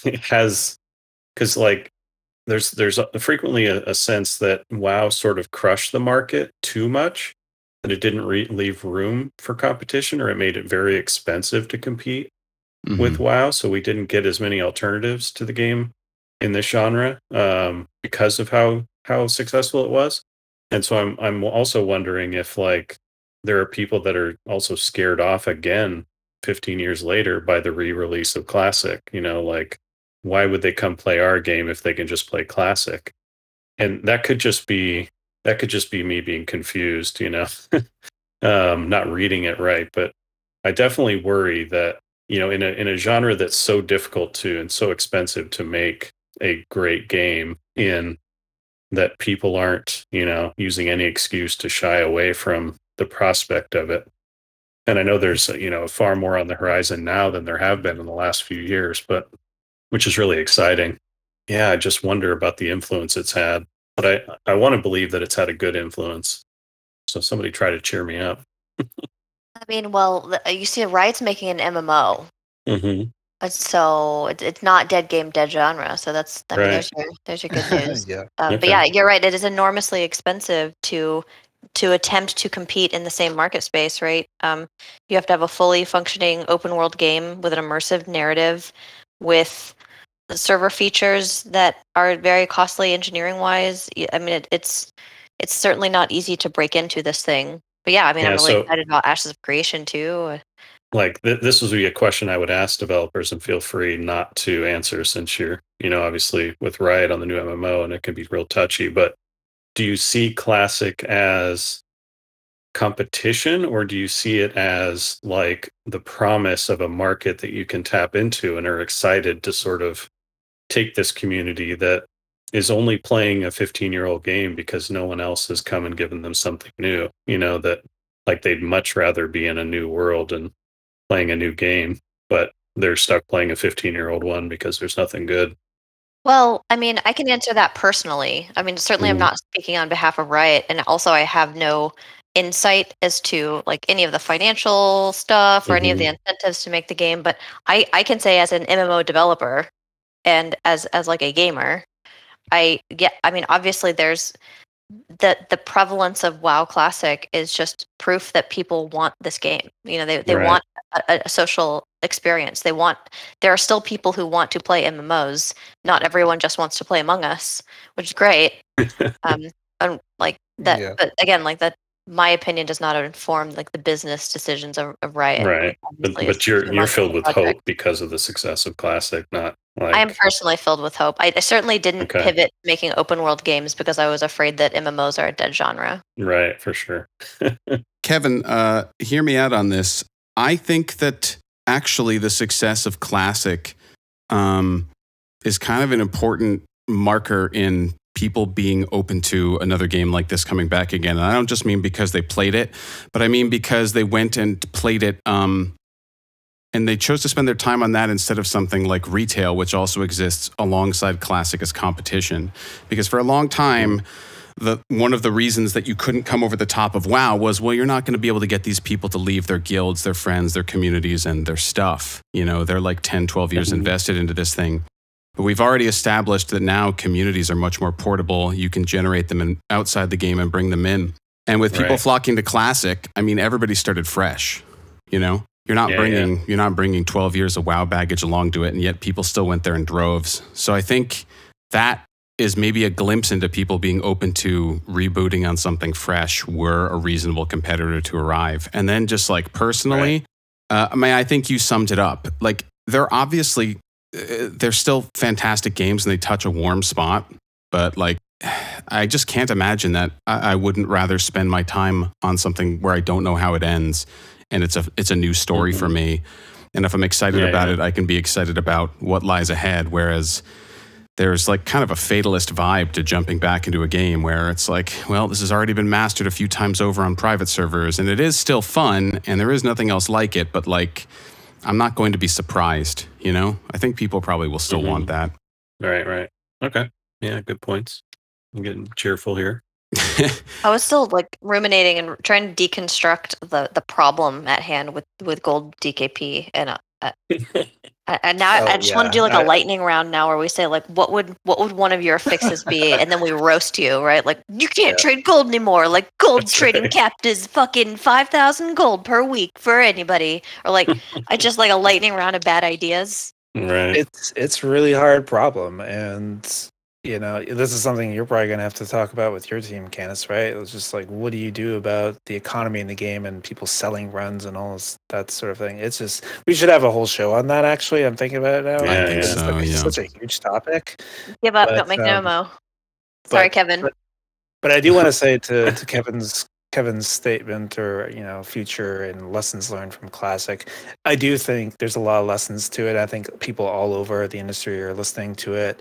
because like there's frequently a sense that WoW sort of crushed the market too much, that it didn't leave room for competition, or it made it very expensive to compete with WoW. So we didn't get as many alternatives to the game in this genre because of how successful it was. And so I'm also wondering if like there are people that are also scared off again 15 years later by the re-release of Classic. Like, why would they come play our game if they can just play Classic? And that could just be me being confused, not reading it right. But I definitely worry that, in a genre that's so difficult to and so expensive to make a great game in, that people aren't, using any excuse to shy away from the prospect of it. And I know there's, far more on the horizon now than there have been in the last few years, but which is really exciting. Yeah, I just wonder about the influence it's had. But I want to believe that it's had a good influence. So somebody try to cheer me up. I mean, well, you see, Riot's making an MMO. Mm-hmm. So it's not dead game, dead genre. So that's, I mean, Right. there's your good news. Yeah. But yeah, you're right. It is enormously expensive to attempt to compete in the same market space, right? You have to have a fully functioning open world game with an immersive narrative, with server features that are very costly engineering wise. I mean, it's certainly not easy to break into this thing. But yeah, I mean, I'm really excited about Ashes of Creation too. Like this would be a question I would ask developers, and feel free not to answer since you're, obviously with Riot on the new MMO, and it can be real touchy. But do you see Classic as competition, or do you see it as like the promise of a market that you can tap into, and are excited to sort of take this community that is only playing a 15-year-old game because no one else has come and given them something new, that like they'd much rather be in a new world and playing a new game, but they're stuck playing a 15-year-old one because there's nothing good? Well, I mean, I can answer that personally. I mean, certainly I'm not speaking on behalf of Riot, and also I have no insight as to like any of the financial stuff or any of the incentives to make the game, but I can say as an MMO developer and as like a gamer, I mean, obviously there's the prevalence of WoW Classic is just proof that people want this game. They Right. want a social experience. There are still people who want to play MMOs. Not everyone just wants to play Among Us, which is great. And like that, Yeah. but again, like that, my opinion does not inform like the business decisions of Riot. Right. which obviously But is you're 2 months filled into with the project. hope because of the success of Classic, not like I am personally filled with hope. I certainly didn't Okay. pivot to making open world games because I was afraid that MMOs are a dead genre. Right, for sure. Kevin, hear me out on this. I think that actually the success of Classic is kind of an important marker in people being open to another game like this coming back again. And I don't just mean because they played it, but I mean because they went and played it and they chose to spend their time on that instead of something like retail, which also exists alongside Classic as competition. Because for a long time, one of the reasons that you couldn't come over the top of WoW was, well, you're not going to be able to get these people to leave their guilds, their friends, their communities, and their stuff. They're like 10, 12 years invested into this thing. But we've already established that now communities are much more portable. You can generate them outside the game and bring them in. And with people Right. flocking to Classic, I mean, everybody started fresh. You know, you're not bringing 12 years of WoW baggage along to it, and yet people still went there in droves. So I think that is maybe a glimpse into people being open to rebooting on something fresh were a reasonable competitor to arrive. And then just like personally, I think you summed it up. Like they're obviously, they're still fantastic games and they touch a warm spot, but like, I just can't imagine that I wouldn't rather spend my time on something where I don't know how it ends. And it's a new story for me. And if I'm excited about it, I can be excited about what lies ahead. Whereas there's like kind of a fatalist vibe to jumping back into a game where it's like, well, this has already been mastered a few times over on private servers and it is still fun and there is nothing else like it, but like, I'm not going to be surprised, you know? I think people probably will still want that. Right. Okay. Yeah, good points. I'm getting cheerful here. I was still like ruminating and trying to deconstruct the problem at hand with gold DKP, and I just want to do like a lightning round now, where we say like, what would one of your fixes be, and then we roast you, right? Like you can't trade gold anymore. Like gold's trading capped is fucking 5,000 gold per week for anybody, or like I just like a lightning round of bad ideas. Right. It's a really hard problem, and you know, this is something you're probably going to have to talk about with your team, Canis, right? It was just like, what do you do about the economy in the game and people selling runs and all that sort of thing? It's just, we should have a whole show on that, actually. I'm thinking about it now. I think so, It's such a huge topic. Give up, don't make no mo. Sorry, Kevin. But I do want to say to Kevin's statement, or you know, future and lessons learned from Classic, I do think there's a lot of lessons to it. I think people all over the industry are listening to it.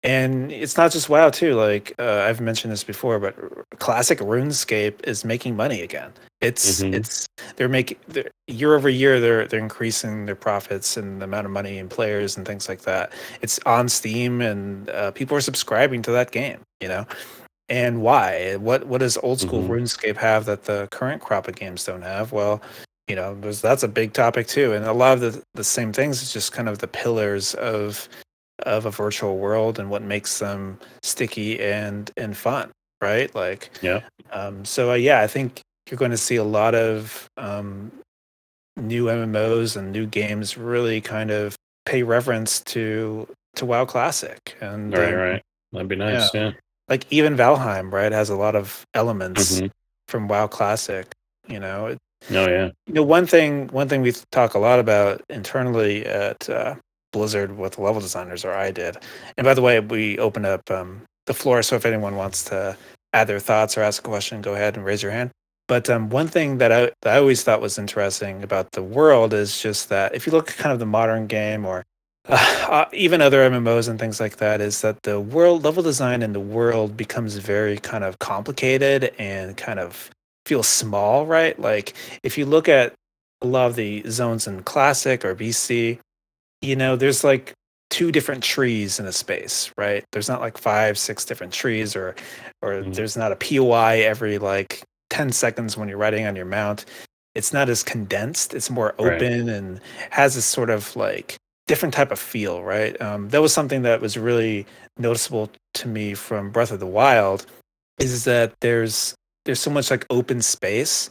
And it's not just WoW too. Like I've mentioned this before, but Classic RuneScape is making money again. It's they're making year over year they're increasing their profits and the amount of money and players and things like that. It's on Steam and people are subscribing to that game. You know, and why? What does old school RuneScape have that the current crop of games don't have? Well, you know, that's a big topic too, and a lot of the same things is just kind of the pillars of a virtual world and what makes them sticky and fun, right? Like, so I think you're going to see a lot of new MMOs and new games really kind of pay reverence to WoW Classic. And right, that'd be nice. Yeah, like even Valheim, right, has a lot of elements from WoW Classic. You know. You know, one thing we talk a lot about internally at Blizzard with level designers, or I did. And by the way, we open up the floor, so if anyone wants to add their thoughts or ask a question, go ahead and raise your hand. But one thing that I always thought was interesting about the world is just that if you look at kind of the modern game, or even other MMOs and things like that, is that the world level design in the world becomes very kind of complicated and kind of feels small, right? Like if you look at a lot of the zones in Classic or BC, you know, there's like 2 different trees in a space, right? There's not like 5, 6 different trees, or there's not a POI every like 10 seconds when you're riding on your mount. It's not as condensed. It's more open and has this sort of like different type of feel, right? That was something that was really noticeable to me from Breath of the Wild, is that there's so much like open space.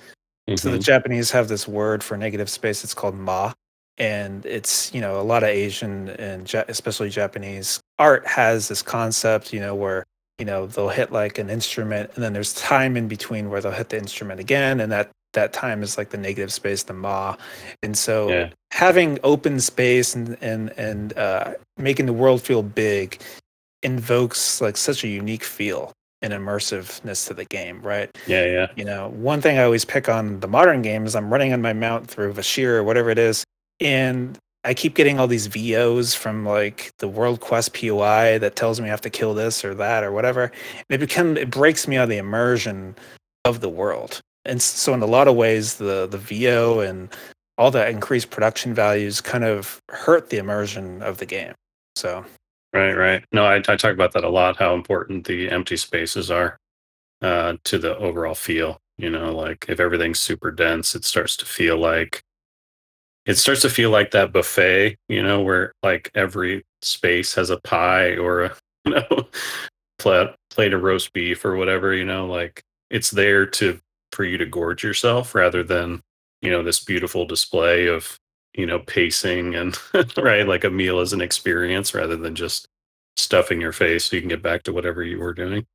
So the Japanese have this word for negative space. It's called ma. And it's, you know, a lot of Asian and especially Japanese art has this concept, you know, where, you know, they'll hit like an instrument and then there's time in between where they'll hit the instrument again. And that time is like the negative space, the ma. And so having open space and making the world feel big invokes like such a unique feel and immersiveness to the game, right? Yeah. You know, one thing I always pick on the modern games, I'm running on my mount through Vashir or whatever it is, and I keep getting all these VOs from like the World Quest POI that tells me I have to kill this or that or whatever. And it breaks me out of the immersion of the world. And so in a lot of ways, the VO and all the increased production values kind of hurt the immersion of the game. So right. No, I talk about that a lot, how important the empty spaces are to the overall feel. You know, like if everything's super dense, it starts to feel like that buffet, you know, where like every space has a pie or a, you know, plate of roast beef or whatever, you know, like it's there to for you to gorge yourself rather than, this beautiful display of, pacing and right, like a meal as an experience rather than just stuffing your face so you can get back to whatever you were doing.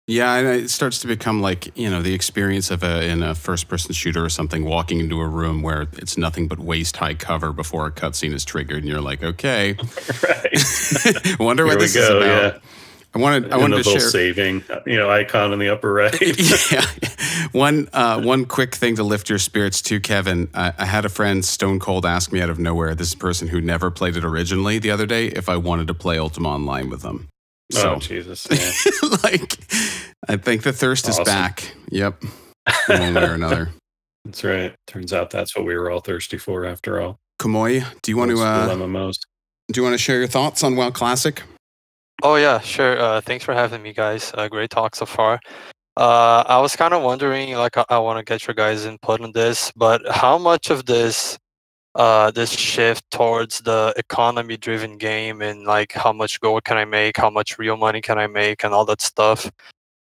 Yeah, and it starts to become like, the experience of in a first-person shooter or something, walking into a room where it's nothing but waist-high cover before a cutscene is triggered, and you're like, okay. Right. Wonder what this is about. Yeah. I wanted to share saving, icon in the upper right. Yeah. One quick thing to lift your spirits too, Kevin. I had a friend stone cold ask me out of nowhere, this person who never played it originally the other day, if I wanted to play Ultima Online with them. So, oh, Jesus. Yeah. Like, I think the thirst is back. Yep. One way or another. That's right. Turns out that's what we were all thirsty for after all. Kamoy, do you want to share your thoughts on WoW Classic? Oh yeah, sure. Thanks for having me, guys. Great talk so far. I was kind of wondering, like, I want to get your guys' input on this, but how much of this shift towards the economy-driven game and like how much gold can I make, how much real money can I make, and all that stuff,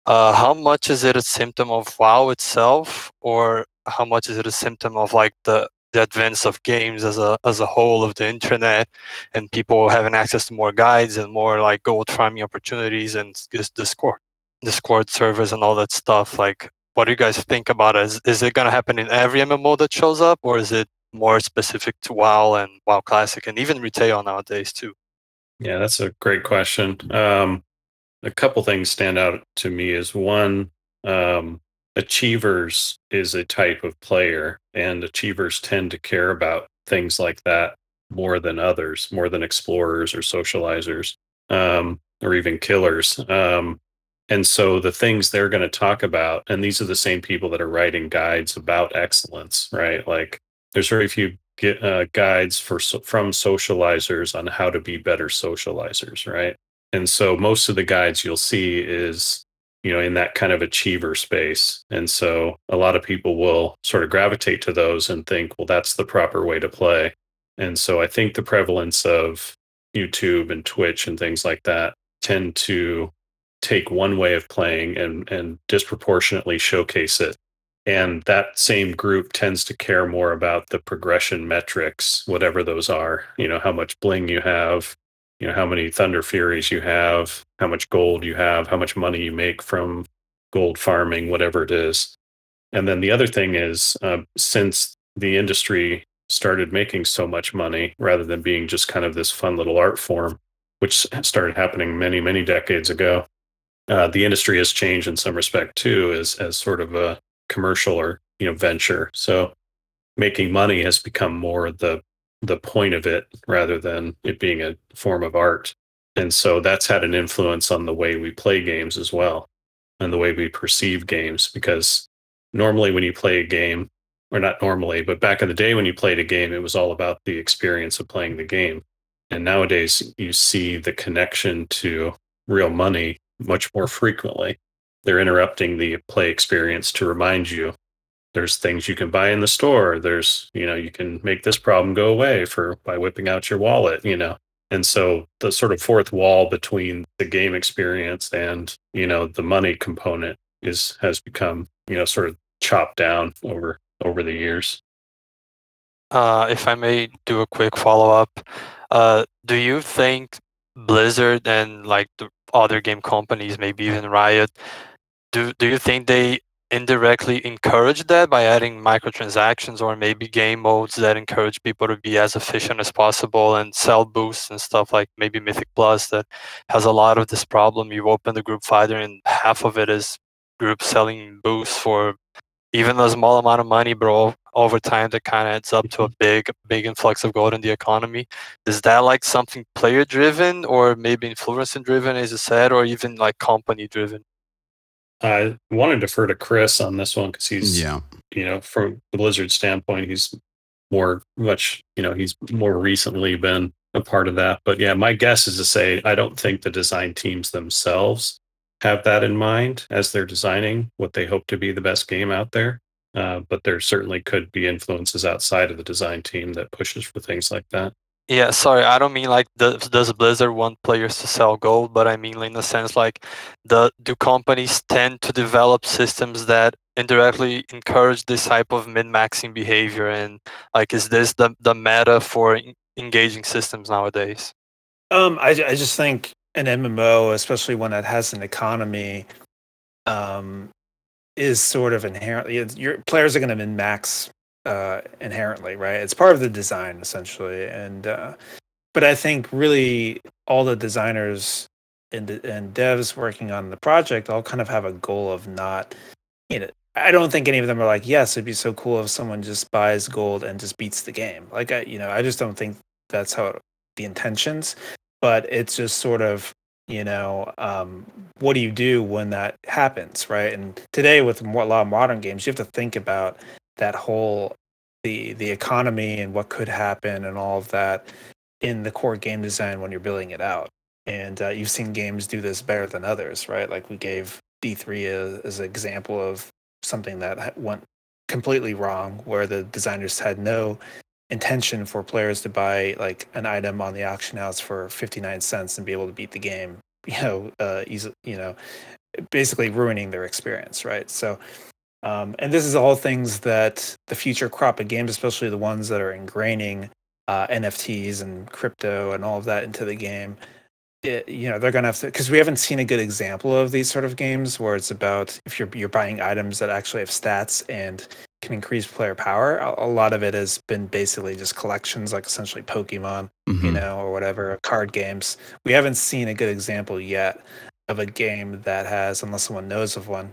how much is it a symptom of WoW itself, or how much is it a symptom of like the advance of games as a whole of the internet and people having access to more guides and more like gold farming opportunities and just Discord servers and all that stuff? Like, what do you guys think about it? Is it going to happen in every MMO that shows up, or is it more specific to WoW and WoW Classic and even retail nowadays too? Yeah, that's a great question. A couple things stand out to me. Is one, achievers is a type of player, and achievers tend to care about things like that more than others, more than explorers or socializers, or even killers. And so the things they're going to talk about, and these are the same people that are writing guides about excellence, right? Like, there's very few guides from socializers on how to be better socializers, right? And so most of the guides you'll see is, in that kind of achiever space. And so a lot of people will sort of gravitate to those and think, well, that's the proper way to play. And so I think the prevalence of YouTube and Twitch and things like that tend to take one way of playing and disproportionately showcase it. And that same group tends to care more about the progression metrics, whatever those are, how much bling you have, how many Thunder Furies you have, how much gold you have, how much money you make from gold farming, whatever it is. And then the other thing is, since the industry started making so much money rather than being just kind of this fun little art form, which started happening many, many decades ago, the industry has changed in some respect too, as sort of a commercial or venture. So making money has become more the point of it rather than it being a form of art. And so that's had an influence on the way we play games as well, and the way we perceive games. Because normally when you play a game, or not normally, but back in the day when you played a game, it was all about the experience of playing the game. And nowadays you see the connection to real money much more frequently. They're interrupting the play experience to remind you there's things you can buy in the store. There's, you can make this problem go away by whipping out your wallet, And so the sort of fourth wall between the game experience and, the money component has become, sort of chopped down over the years. If I may do a quick follow-up, do you think Blizzard and like the other game companies, maybe even Riot, do you think they indirectly encourage that by adding microtransactions or maybe game modes that encourage people to be as efficient as possible and sell boosts and stuff, like maybe Mythic Plus that has a lot of this problem? You open the group fighter and half of it is groups selling boosts for even a small amount of money, bro. Over time that kind of adds up to a big influx of gold in the economy. Is that like something player driven or maybe influencer driven, as you said, or even like company driven? I want to defer to Chris on this one because he's, from the Blizzard standpoint, he's he's more recently been a part of that. But yeah, my guess is to say, I don't think the design teams themselves have that in mind as they're designing what they hope to be the best game out there. But there certainly could be influences outside of the design team that pushes for things like that. Yeah, sorry, I don't mean like does Blizzard want players to sell gold, but I mean in the sense like do companies tend to develop systems that indirectly encourage this type of min-maxing behavior? And like, is this the meta for engaging systems nowadays? I just think an MMO, especially one that has an economy, is sort of inherently, your players are going to min max inherently, right? It's part of the design essentially, and but I think really all the designers and devs working on the project all kind of have a goal of not, I don't think any of them are like, yes, it'd be so cool if someone just buys gold and just beats the game. Like, I just don't think that's how the intentions, but it's just sort of, what do you do when that happens, right? And today with a lot of modern games, you have to think about that whole, the economy and what could happen and all of that in the core game design when you're building it out. And you've seen games do this better than others, right? Like we gave D3 as an example of something that went completely wrong, where the designers had no intention for players to buy like an item on the auction house for 59 cents and be able to beat the game, easily, basically ruining their experience, right? So, and this is all things that the future crop of games, especially the ones that are ingraining NFTs and crypto and all of that into the game, they're going to have to, because we haven't seen a good example of these sort of games where it's about if you're buying items that actually have stats and can increase player power. A lot of it has been basically just collections, like essentially Pokemon, or whatever, card games. We haven't seen a good example yet of a game that has, unless someone knows of one,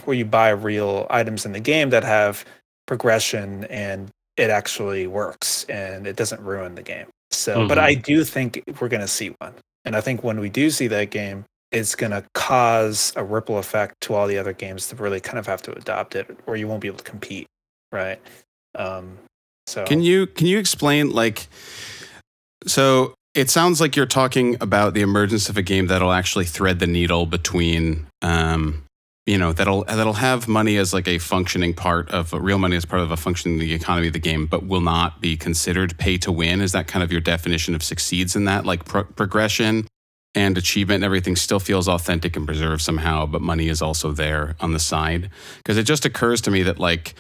where you buy real items in the game that have progression and it actually works and it doesn't ruin the game. So, but I do think we're going to see one. And I think when we do see that game, it's going to cause a ripple effect to all the other games to really kind of have to adopt it, or you won't be able to compete, right? So can you explain, like, so it sounds like you're talking about the emergence of a game that'll actually thread the needle between, that'll have money as like a functioning part of real money as part of a functioning the economy of the game, but will not be considered pay to win. Is that kind of your definition of succeeds in that? Like progression and achievement and everything still feels authentic and preserved somehow, but money is also there on the side. Because it just occurs to me that like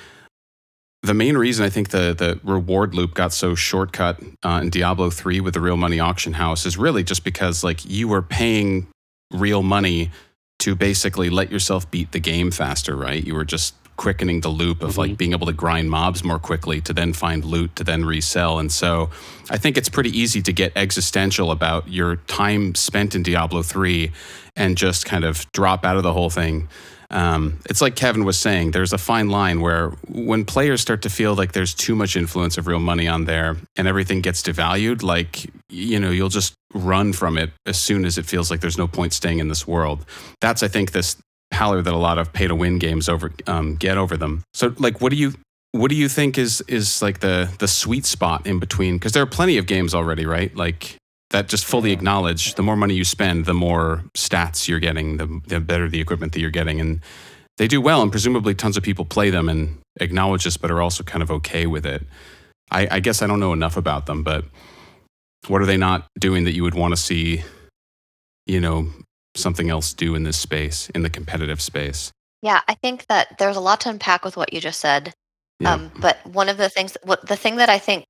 the main reason I think the reward loop got so shortcut in Diablo 3 with the real money auction house is really just because like you were paying real money to basically let yourself beat the game faster, right? You were just quickening the loop of like being able to grind mobs more quickly to then find loot to then resell. And so I think it's pretty easy to get existential about your time spent in Diablo 3 and just kind of drop out of the whole thing. It's like Kevin was saying, there's a fine line where when players start to feel like there's too much influence of real money on there and everything gets devalued, like, you'll just run from it as soon as it feels like there's no point staying in this world. That's, I think, this pallor that a lot of pay to win games get over them. So like, what do you think is like the sweet spot in between? Because there are plenty of games already, right? Like that just fully acknowledge the more money you spend, the more stats you're getting, the better the equipment that you're getting. And they do well, and presumably tons of people play them and acknowledge this, but are also kind of okay with it. I guess I don't know enough about them, but what are they not doing that you would want to see, something else do in this space, in the competitive space? Yeah, I think that there's a lot to unpack with what you just said. Yeah. But one of the things, the thing that I think,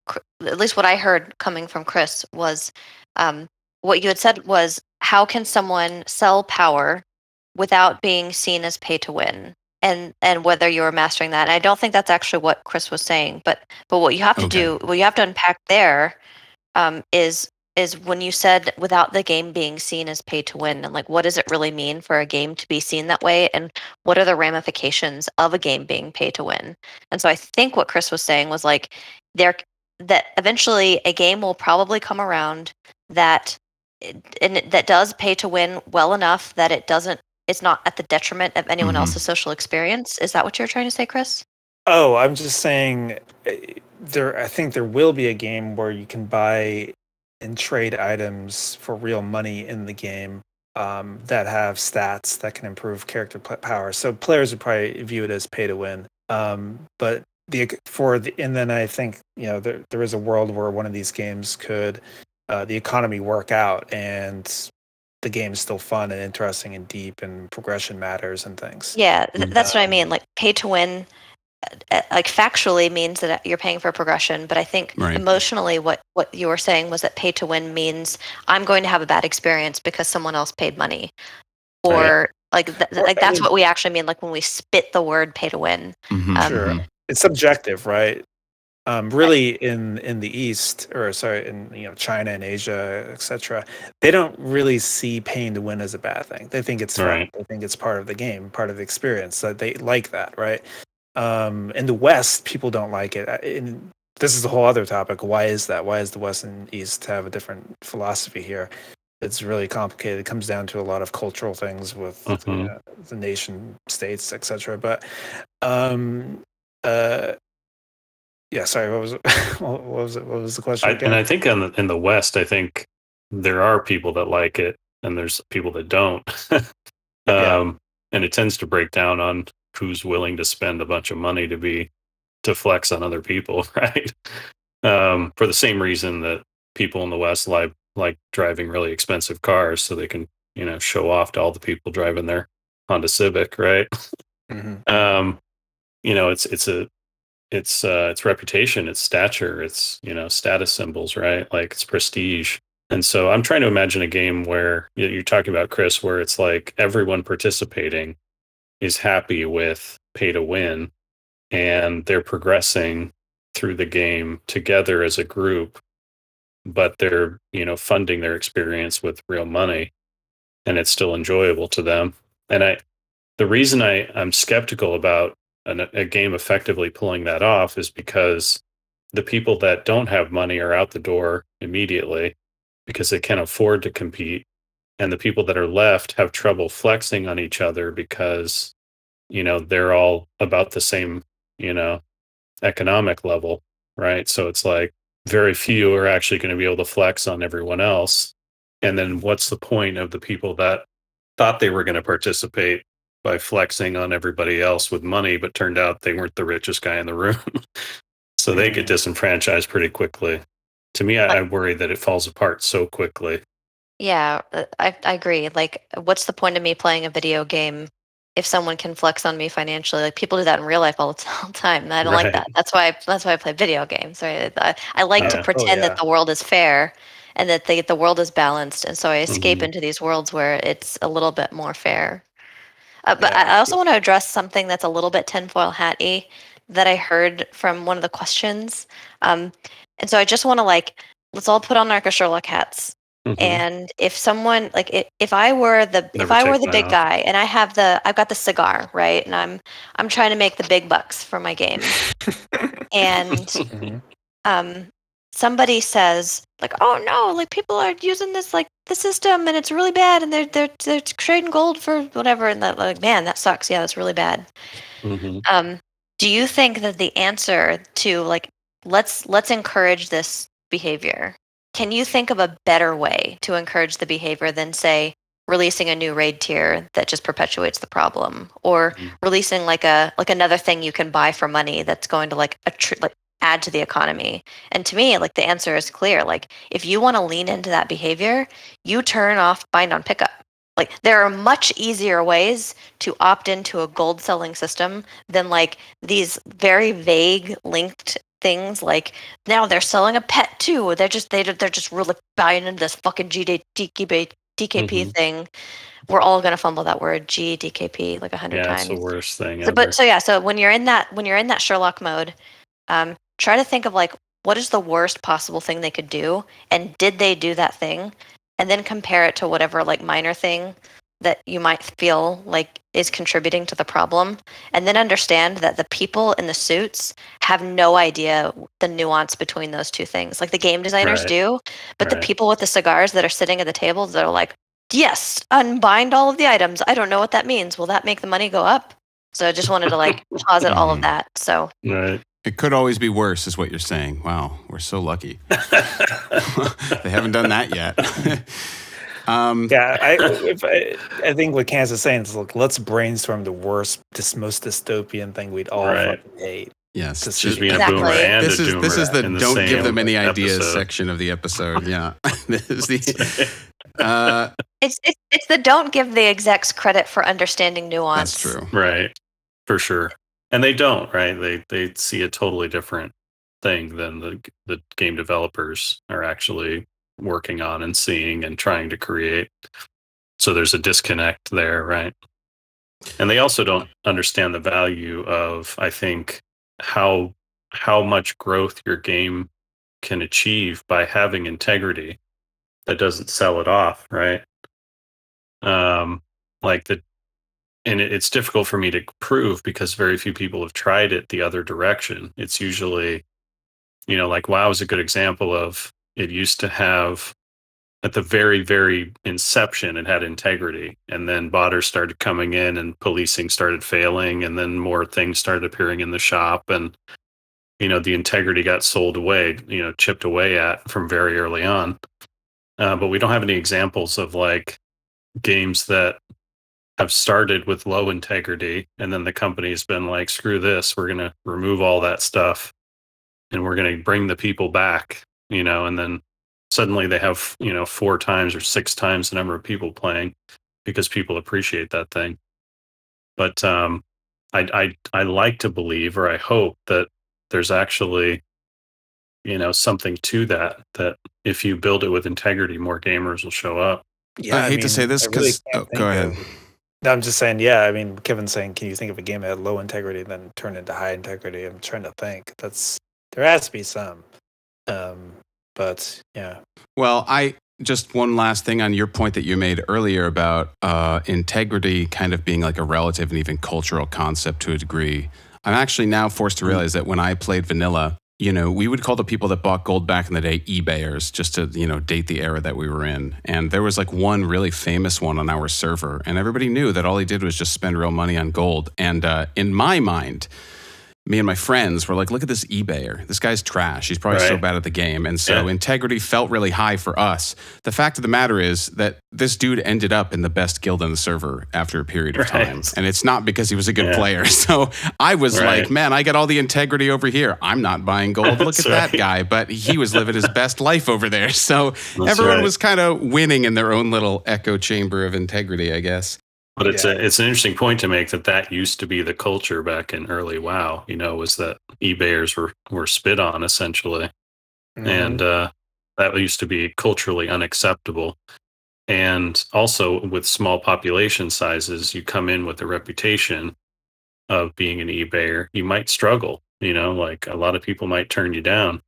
at least what I heard coming from Chris was, what you had said was, how can someone sell power without being seen as pay to win? And whether you're mastering that. And I don't think that's actually what Chris was saying, but what you have to do, what you have to unpack there, is when you said without the game being seen as pay to win, and like, what does it really mean for a game to be seen that way? And what are the ramifications of a game being pay to win? And so I think what Chris was saying was like, that eventually a game will probably come around that does pay to win well enough that it's not at the detriment of anyone else's social experience. Is that what you're trying to say, Chris? Oh, I'm just saying I think there will be a game where you can buy and trade items for real money in the game that have stats that can improve character power. So players would probably view it as pay to win. But and then I think there is a world where one of these games could the economy work out and the game is still fun and interesting and deep, and progression matters and things. Yeah, that's what I mean. Like pay to win, like factually means that you're paying for progression, but I think emotionally, what you were saying was that pay to win means I'm going to have a bad experience because someone else paid money, or like that's what we actually mean. Like when we spit the word pay to win. Sure, it's subjective, right? Really, in the East, or sorry, in China and Asia, etc., they don't really see paying to win as a bad thing. They think it's fun. They think it's part of the game, part of the experience. So they like that, right? In the West, people don't like it. And this is a whole other topic. Why is that? Why is the West and East have a different philosophy here? It's really complicated. It comes down to a lot of cultural things with the nation states, etc. But yeah, sorry. What was it? What was the question? And I think in the West, I think there are people that like it, and there's people that don't. And it tends to break down on who's willing to spend a bunch of money to flex on other people, right? For the same reason that people in the West like driving really expensive cars, so they can show off to all the people driving their Honda Civic, right? It's reputation, it's stature, it's status symbols, right? Like it's prestige. And so I'm trying to imagine a game where you're talking about, Chris, where it's like everyone participating is happy with pay to win, and they're progressing through the game together as a group, but they're funding their experience with real money, and it's still enjoyable to them. And the reason I'm skeptical about a game effectively pulling that off is because the people that don't have money are out the door immediately because they can't afford to compete, and the people that are left have trouble flexing on each other because they're all about the same economic level, right? So it's like very few are actually going to be able to flex on everyone else, and then what's the point of the people that thought they were going to participate by flexing on everybody else with money, but turned out they weren't the richest guy in the room? So they get disenfranchised pretty quickly. To me, I worry that it falls apart so quickly. Yeah, I agree. Like, what's the point of me playing a video game if someone can flex on me financially? Like, people do that in real life all the time, and I don't like that. That's why I play video games. Right? I like to pretend that the world is fair and that the world is balanced, and so I escape into these worlds where it's a little bit more fair. But I also want to address something that's a little bit tinfoil hat-y that I heard from one of the questions. And so I just want to let's all put on our Sherlock hats. And if someone if I were the big guy and I've got the cigar, right, and I'm trying to make the big bucks for my game, and somebody says oh no, people are using this the system and it's really bad, and they're trading gold for whatever, and that man, that sucks. Yeah, that's really bad. Do you think that the answer to let's encourage this behavior? Can you think of a better way to encourage the behavior than, say, releasing a new raid tier that just perpetuates the problem, or releasing another thing you can buy for money that's going to add to the economy? And to me, the answer is clear. If you want to lean into that behavior, you turn off bind on pickup. There are much easier ways to opt into a gold selling system than these very vague linked things. Now they're selling a pet too. They're just really buying into this fucking GDKP thing. We're all gonna fumble that word GDKP 100 times. It's the worst thing ever. So when you're in that Sherlock mode, try to think of what is the worst possible thing they could do, and did they do that thing, and then compare it to whatever minor thing that you might feel is contributing to the problem, and then understand that the people in the suits have no idea the nuance between those two things. The game designers do, but the people with the cigars that are sitting at the tables that are yes, unbind all of the items. I don't know what that means. Will that make the money go up? So I just wanted to posit all of that. So it could always be worse, is what you're saying. Wow, we're so lucky. They haven't done that yet. I think what Kansas is saying is, let's brainstorm the worst, most dystopian thing we'd all fucking hate. Yes, just being a boomer and this a doomer. This is the don't give them any ideas episode. section of the episode. Yeah, this is It's the don't give the execs credit for understanding nuance. That's true. Right. For sure. And they don't, right? They see a totally different thing than the game developers are actually working on and seeing and trying to create. So there's a disconnect there, right? And they also don't understand the value of, I think, how much growth your game can achieve by having integrity that doesn't sell it off, right? And it's difficult for me to prove because very few people have tried it the other direction. It's usually, like WoW is a good example of, it used to have, at the very, very inception, it had integrity. And then botters started coming in and policing started failing. And then more things started appearing in the shop. And, the integrity got sold away, chipped away at from very early on. But we don't have any examples of like games that have started with low integrity, and then the company's been like, screw this, we're going to remove all that stuff and we're going to bring the people back, and then suddenly they have, 4 times or 6 times the number of people playing because people appreciate that thing. But I like to believe, or I hope, that there's actually, something to that if you build it with integrity, more gamers will show up. Yeah, I hate to say this because go ahead. No, I'm just saying, yeah, I mean, Kevin's saying, can you think of a game that had low integrity and then turn into high integrity? I'm trying to think. There has to be some. But yeah. Well, just one last thing on your point that you made earlier about integrity kind of being like a relative and even cultural concept to a degree. I'm actually now forced to realize that when I played vanilla, we would call the people that bought gold back in the day eBayers, just to, date the era that we were in. And there was like one really famous one on our server, and everybody knew that all he did was just spend real money on gold. And in my mind, me and my friends were like, look at this eBayer. This guy's trash. He's probably so bad at the game. And so integrity felt really high for us. The fact of the matter is that this dude ended up in the best guild on the server after a period of time. And it's not because he was a good player. So I was like, man, I got all the integrity over here. I'm not buying gold. Look at that guy. But he was living his best life over there. So everyone was kind of winning in their own little echo chamber of integrity, I guess. But it's an interesting point to make that used to be the culture back in early WoW, was that eBayers were spit on essentially. Mm-hmm. And that used to be culturally unacceptable. And also with small population sizes, you come in with a reputation of being an eBayer, you might struggle, like a lot of people might turn you down.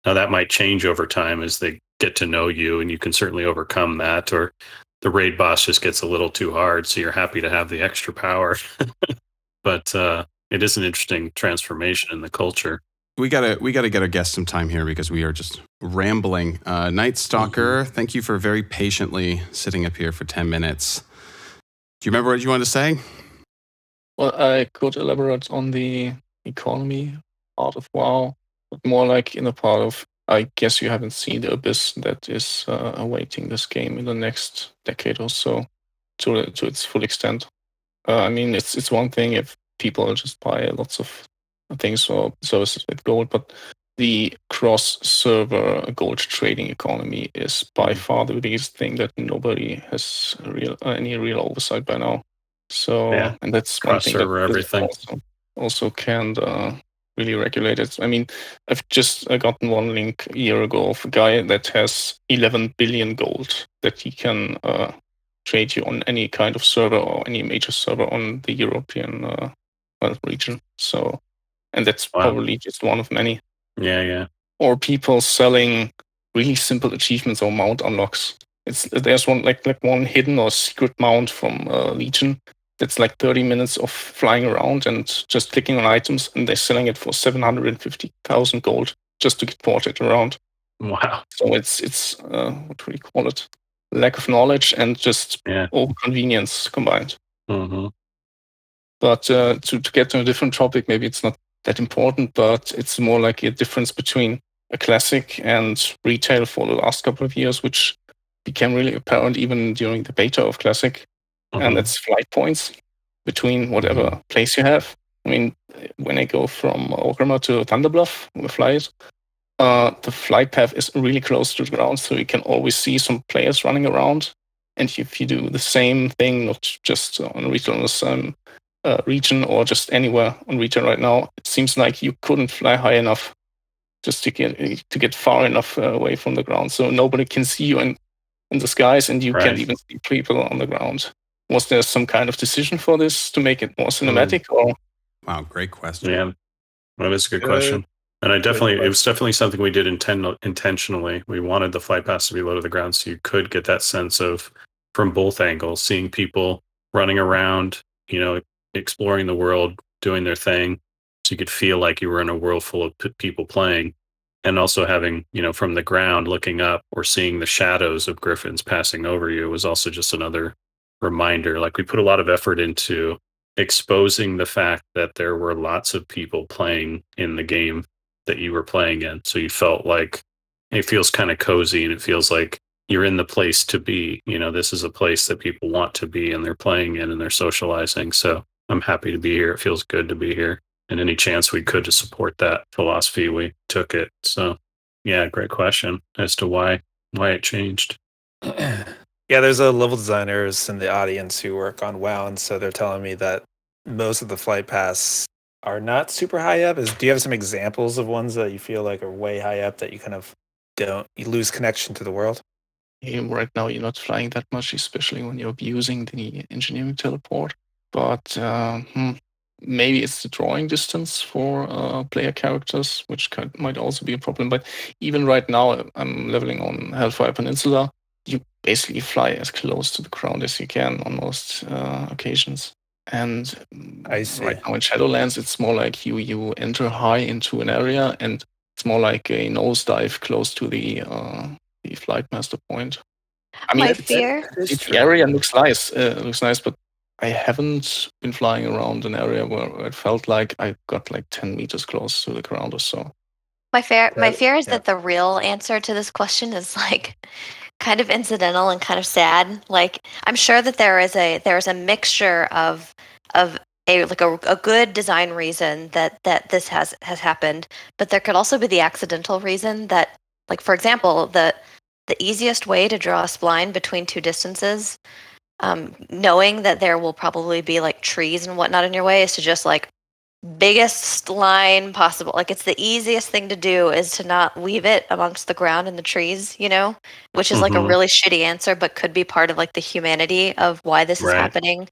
Now that might change over time as they get to know you, and you can certainly overcome that, or the raid boss just gets a little too hard, so you're happy to have the extra power. But it is an interesting transformation in the culture. We gotta get our guest some time here because we are just rambling. Night Stalker, thank you for very patiently sitting up here for 10 minutes. Do you remember what you wanted to say? Well, I could elaborate on the economy part of WoW, but more like in the part of, I guess you haven't seen the abyss that is awaiting this game in the next decade or so to its full extent. I mean, it's one thing if people just buy lots of things or services with gold, but the cross-server gold trading economy is by far the biggest thing that nobody has any real oversight by now. So, and that's one thing that everything also can't really regulate it. I mean, I've just gotten one link a year ago of a guy that has 11 billion gold that he can trade you on any kind of server or any major server on the European region. So, and that's probably just one of many. Yeah. Or people selling really simple achievements or mount unlocks. There's one like one hidden or secret mount from Legion that's like 30 minutes of flying around and just clicking on items, and they're selling it for 750,000 gold just to get ported around. Wow. So it's what do we call it? Lack of knowledge and just over convenience combined. Mm-hmm. But to get to a different topic, maybe it's not that important, but it's more like a difference between a classic and retail for the last couple of years, which became really apparent even during the beta of classic. Mm-hmm. And that's flight points between whatever place you have. I mean, when I go from Warhammer to Thunderbluff with flight, the flight path is really close to the ground, so you can always see some players running around. And if you do the same thing, not just on Retail on the Sun region or just anywhere on Retail right now, it seems like you couldn't fly high enough just to get far enough away from the ground, so nobody can see you in the skies, and you can't even see people on the ground. Was there some kind of decision for this to make it more cinematic, or? Wow, great question. Yeah, well, that's a good question. And it was definitely something we did intentionally. We wanted the flight paths to be low to the ground, so you could get that sense of from both angles, seeing people running around, exploring the world, doing their thing, so you could feel like you were in a world full of people playing, and also having, from the ground looking up or seeing the shadows of griffins passing over you was also just another reminder. Like, we put a lot of effort into exposing the fact that there were lots of people playing in the game that you were playing in. So you felt like it feels kind of cozy, and it feels like you're in the place to be. This is a place that people want to be, and they're playing in, and they're socializing. So I'm happy to be here. It feels good to be here. And any chance we could to support that philosophy, we took it. So yeah, great question as to why it changed. Yeah, there's a level designers in the audience who work on WoW, and so they're telling me that most of the flight paths are not super high up. Do you have some examples of ones that you feel like are way high up that you kind of you lose connection to the world? Right now, you're not flying that much, especially when you're abusing the engineering teleport. But maybe it's the drawing distance for player characters, which might also be a problem. But even right now, I'm leveling on Hellfire Peninsula. You basically fly as close to the ground as you can on most occasions. And I see. Right now in Shadowlands, it's more like you enter high into an area, and it's more like a nosedive close to the flight master point. I mean, the area looks nice, but I haven't been flying around an area where it felt like I got like 10 meters close to the ground or so. My fear is that the real answer to this question is like kind of incidental and kind of sad. Like, I'm sure that there is a mixture of a good design reason that this has happened, but there could also be the accidental reason that, like, for example, the easiest way to draw a spline between two distances, knowing that there will probably be like trees and whatnot in your way, is to just like biggest line possible. Like, it's the easiest thing to do is to not weave it amongst the ground and the trees, which is like a really shitty answer, but could be part of like the humanity of why this is happening.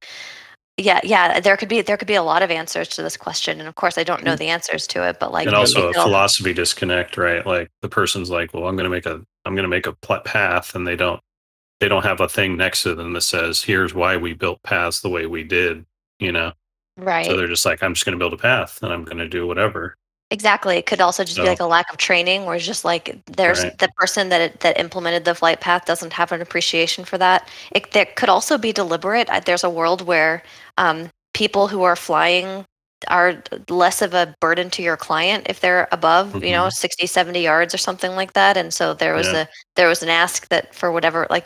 Yeah, there could be a lot of answers to this question, and of course I don't know the answers to it, but like, and also a philosophy disconnect, right? Like, the person's like, well, I'm going to make a path, and they don't have a thing next to them that says, here's why we built paths the way we did, Right. So they're just like, I'm just going to build a path, and I'm going to do whatever. Exactly. It could also just be like a lack of training, where it's just like there's the person that implemented the flight path doesn't have an appreciation for that. There could also be deliberate. There's a world where people who are flying are less of a burden to your client if they're above 60, 70 yards or something like that. And so there was an ask that, for whatever, like,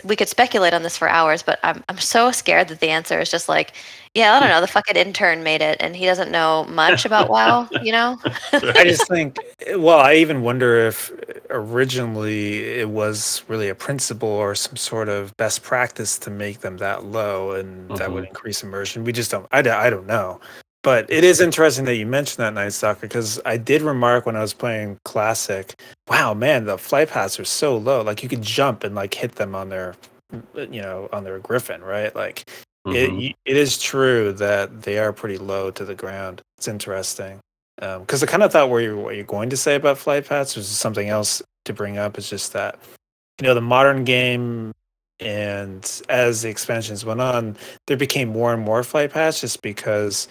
we could speculate on this for hours, but I'm so scared that the answer is just like, yeah, I don't know, the fucking intern made it and he doesn't know much about WoW. I just think, well, I even wonder if originally it was really a principle or some sort of best practice to make them that low, and that would increase immersion. We just don't, I don't know. But it is interesting that you mentioned that, Night Stalker, because I did remark when I was playing Classic, wow, man, the flight paths are so low. Like, you could jump and like hit them on their, on their griffin, right? Like, it is true that they are pretty low to the ground. It's interesting. Because I kind of thought what you're going to say about flight paths was something else to bring up. Is just that, the modern game, and as the expansions went on, there became more and more flight paths just because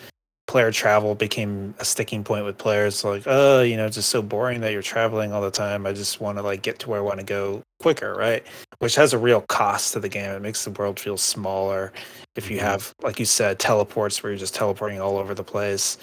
player travel became a sticking point with players. Like, it's just so boring that you're traveling all the time. I just want to like get to where I want to go quicker, right? Which has a real cost to the game. It makes the world feel smaller if you have, like you said, teleports where you're just teleporting all over the place.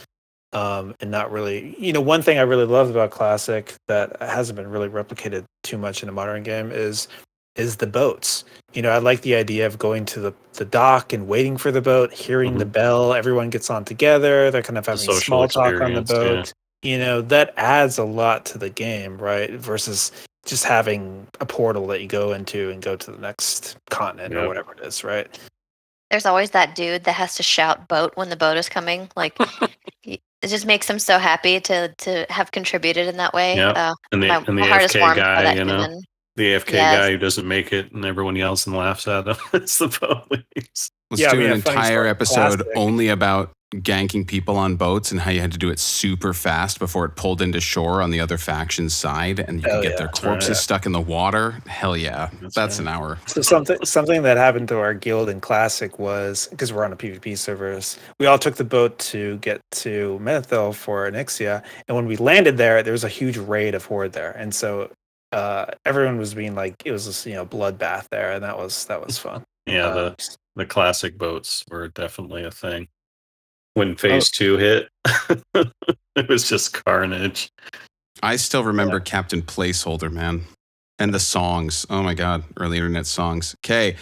And not really, one thing I really loved about Classic that hasn't been really replicated too much in a modern game is the boats. I like the idea of going to the dock and waiting for the boat, hearing the bell, everyone gets on together, they're kind of having small talk on the boat. That adds a lot to the game, right? Versus just having a portal that you go into and go to the next continent or whatever it is, right? There's always that dude that has to shout "boat" when the boat is coming. Like, it just makes him so happy to have contributed in that way. Yeah, and the my heart is AFK warmed guy, for that you know, human. the AFK Yes. guy who doesn't make it, and everyone yells and laughs at him. It's the police. Let's Yeah, do we an have funny entire story episode Classic. only about ganking people on boats and how you had to do it super fast before it pulled into shore on the other faction's side, and you could get their corpses right. stuck in the water. Hell yeah, that's right. an hour. So something that happened to our guild in Classic was, because we're on a PvP servers, we all took the boat to get to Menethil for Onyxia, and when we landed there was a huge raid of Horde there, and so everyone was being like, it was this, bloodbath there, and that was fun. Yeah, the classic boats were definitely a thing. When phase 2 hit, it was just carnage. I still remember Captain Placeholder, man. And the songs. Oh my God, early internet songs. Okay.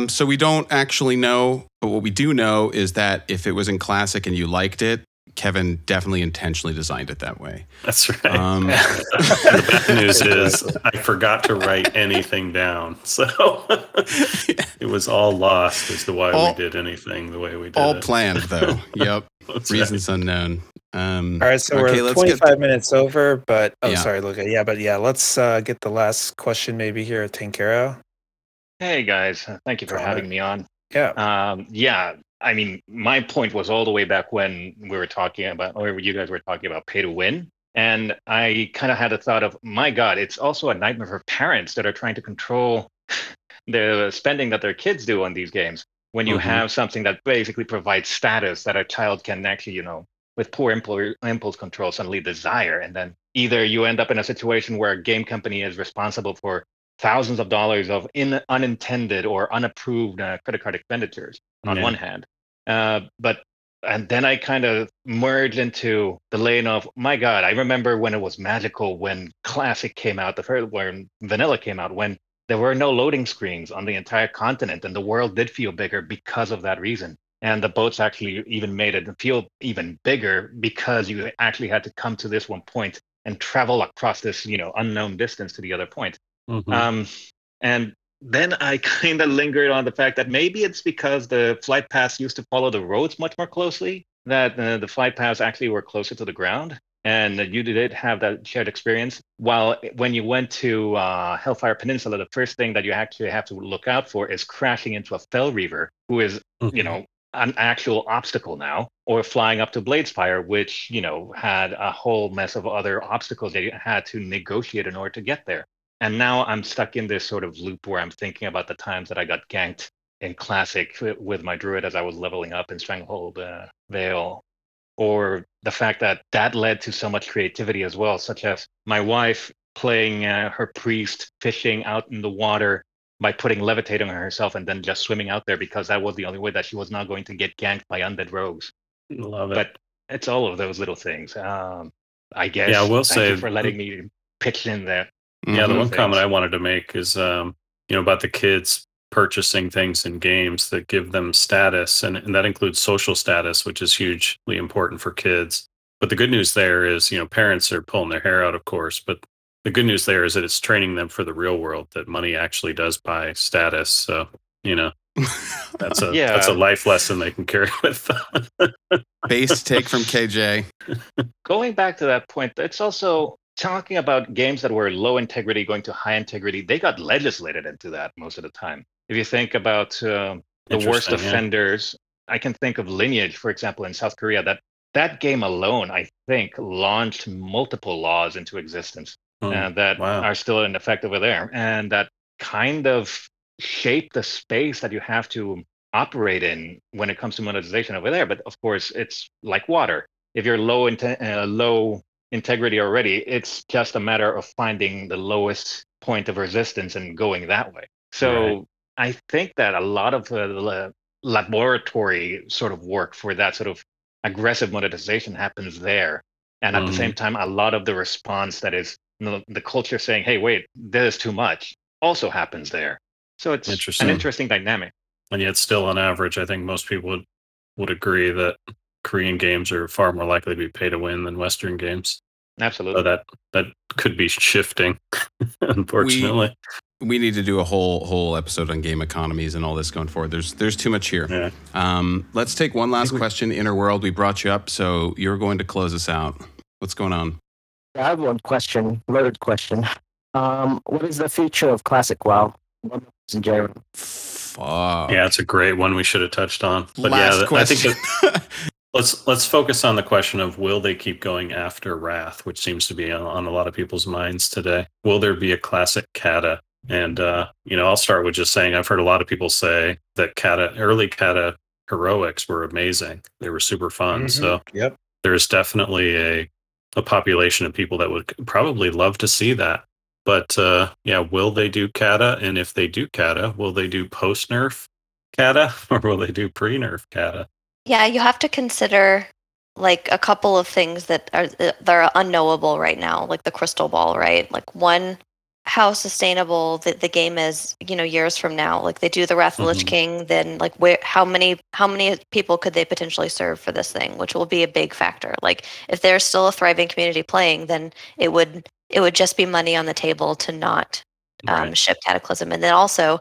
So we don't actually know, but what we do know is that if it was in Classic and you liked it, Kevin definitely intentionally designed it that way. That's right. The bad news is I forgot to write anything down. So it was all lost as to why we did anything the way we did all it. planned, though. Yep. That's Reasons unknown. All right, so we're 25 minutes over, but sorry, Luca. Yeah, but let's get the last question maybe here at Tankero. Hey guys, thank you for having me on. Yeah. I mean, my point was all the way back when we were talking about, or you guys were talking about pay to win. And I kind of had a thought of, my God, it's also a nightmare for parents that are trying to control the spending that their kids do on these games. When you have something that basically provides status that a child can actually, with poor impulse control, suddenly desire. And then either you end up in a situation where a game company is responsible for thousands of dollars of unintended or unapproved credit card expenditures on one hand. And then I kind of merged into the lane of, my God, I remember when it was magical, when Classic came out, when Vanilla came out, when there were no loading screens on the entire continent, and the world did feel bigger because of that reason. And the boats actually even made it feel even bigger because you actually had to come to this one point and travel across this, unknown distance to the other point. And then I kind of lingered on the fact that maybe it's because the flight paths used to follow the roads much more closely, that the flight paths actually were closer to the ground, and you did have that shared experience. While when you went to Hellfire Peninsula, the first thing that you actually have to look out for is crashing into a Fell Reaver, who is, an actual obstacle now, or flying up to Bladespire, which, had a whole mess of other obstacles that you had to negotiate in order to get there. And now I'm stuck in this sort of loop where I'm thinking about the times that I got ganked in Classic with my druid as I was leveling up in Stranglehold Vale, or the fact that led to so much creativity as well, such as my wife playing her priest fishing out in the water by putting levitating on herself and then just swimming out there because that was the only way that she was not going to get ganked by undead rogues. Love it. But it's all of those little things. I guess. Yeah, I will thank say you for letting me pitch in there. Yeah, the one comment I wanted to make is, about the kids purchasing things in games that give them status, and that includes social status, which is hugely important for kids. But the good news there is, parents are pulling their hair out, of course, but the good news there is that it's training them for the real world, that money actually does buy status. So, that's a life lesson they can carry with them. Base take from KJ. Going back to that point, it's also talking about games that were low integrity going to high integrity. They got legislated into that most of the time. If you think about the worst offenders, I can think of Lineage, for example, in South Korea. That game alone, I think, launched multiple laws into existence that are still in effect over there, and that kind of shaped the space that you have to operate in when it comes to monetization over there. But of course, it's like water. If you're low integrity already, it's just a matter of finding the lowest point of resistance and going that way. So I think that a lot of the laboratory sort of work for that sort of aggressive monetization happens there. And at the same time, a lot of the response that is the culture saying, hey, wait, this is too much, also happens there. So it's an interesting dynamic. And yet still on average, I think most people would agree that Korean games are far more likely to be pay to win than Western games. Absolutely. So that could be shifting, unfortunately. We need to do a whole episode on game economies and all this going forward. There's too much here. Yeah. Let's take one last question. Inner World, we brought you up, so you're going to close us out. What's going on? I have one question, loaded question. What is the future of Classic WoW? In general? Fuck. Yeah, it's a great one we should have touched on. But Last question. I think let's focus on the question of will they keep going after Wrath, which seems to be on a lot of people's minds today. Will there be a classic Kata? And I'll start with just saying I've heard a lot of people say that early Kata heroics were amazing. They were super fun. So there's definitely a population of people that would probably love to see that. But will they do Kata? And if they do Kata, will they do post-nerf Kata or will they do pre-nerf Kata? Yeah, you have to consider like a couple of things that are unknowable right now, like the crystal ball, right? Like one, how sustainable the game is, years from now. Like they do the Wrath of the Lich King, then like how many people could they potentially serve for this thing, which will be a big factor. Like if there's still a thriving community playing, then it would just be money on the table to not ship Cataclysm. And then also,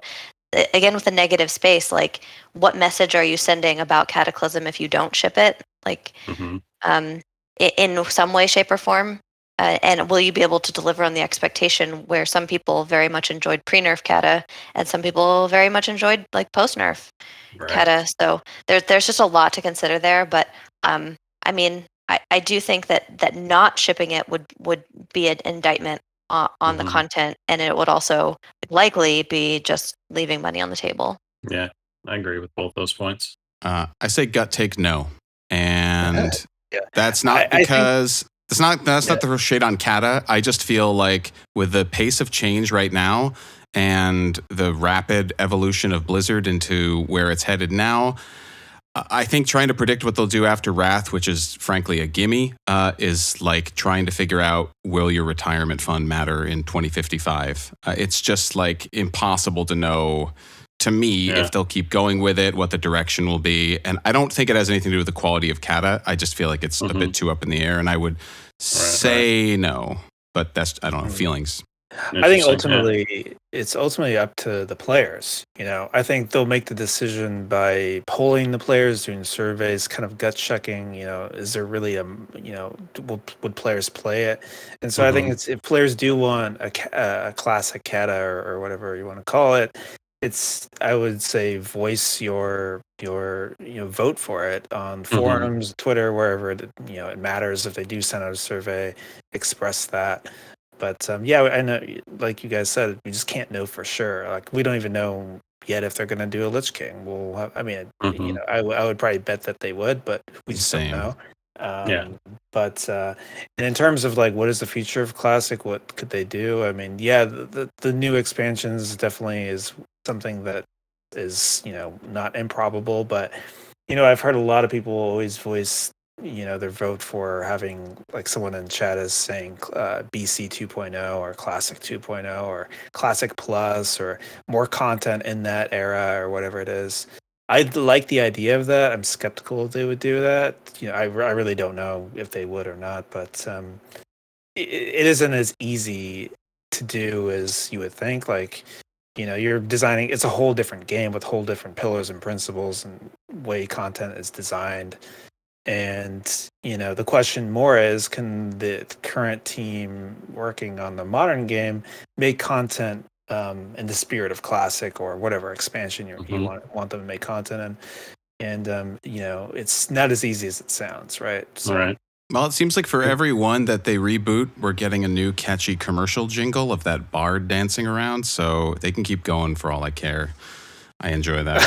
again, with the negative space, like what message are you sending about Cataclysm if you don't ship it? Like in some way, shape, or form. And will you be able to deliver on the expectation where some people very much enjoyed pre-nerf Kata and some people very much enjoyed like post-nerf Kata? So there's just a lot to consider there. But I mean, I do think that not shipping it would be an indictment on the content, and it would also likely be just leaving money on the table. Yeah, I agree with both those points. I say gut take no, and that's not because. That's not the shade on Kata. I just feel like with the pace of change right now and the rapid evolution of Blizzard into where it's headed now, I think trying to predict what they'll do after Wrath, which is frankly a gimme, is like trying to figure out, will your retirement fund matter in 2055? It's just like impossible to know, to me, if they'll keep going with it, what the direction will be. And I don't think it has anything to do with the quality of Kata. I just feel like it's a bit too up in the air, and I would say no. But that's, I don't know, feelings. I think ultimately it's ultimately up to the players. I think they'll make the decision by polling the players, doing surveys, kind of gut checking. Is there really would players play it? And so I think it's, if players do want a classic Kata or whatever you want to call it, I would say voice your vote for it on forums, Twitter, wherever it matters. If they do send out a survey, express that. But I know, like you guys said, we just can't know for sure. Like we don't even know yet if they're going to do a Lich King. I would probably bet that they would, but we just don't know. But and in terms of like what is the future of Classic, what could they do? I mean, the new expansions definitely is something that is not improbable, but I've heard a lot of people always voice their vote for having, like someone in chat is saying BC 2.0 or Classic 2.0 or Classic Plus or more content in that era or whatever it is. I like the idea of that. I'm skeptical if they would do that. I really don't know if they would or not, but it isn't as easy to do as you would think. Like, you're designing, it's a whole different game with whole different pillars and principles and way content is designed. And, the question more is, can the current team working on the modern game make content in the spirit of Classic or whatever expansion you want them to make content in? And it's not as easy as it sounds, right? All right. Well, it seems like for every one that they reboot, we're getting a new catchy commercial jingle of that bard dancing around. So they can keep going for all I care. I enjoy that.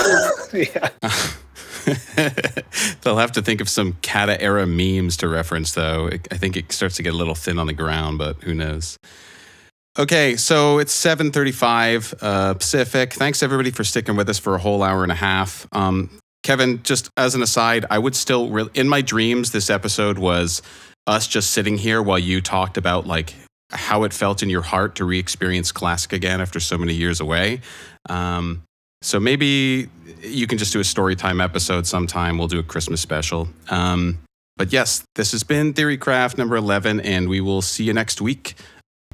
They'll have to think of some Kata era memes to reference, though. I think it starts to get a little thin on the ground, but who knows? Okay, so it's 7:35 Pacific. Thanks everybody for sticking with us for a whole hour and a half. Kevin, just as an aside, I would still in my dreams, this episode was us just sitting here while you talked about like how it felt in your heart to re-experience Classic again after so many years away. So maybe you can just do a story time episode sometime. We'll do a Christmas special. But yes, this has been Theorycraft number 11, and we will see you next week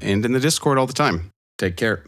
and in the Discord all the time. Take care.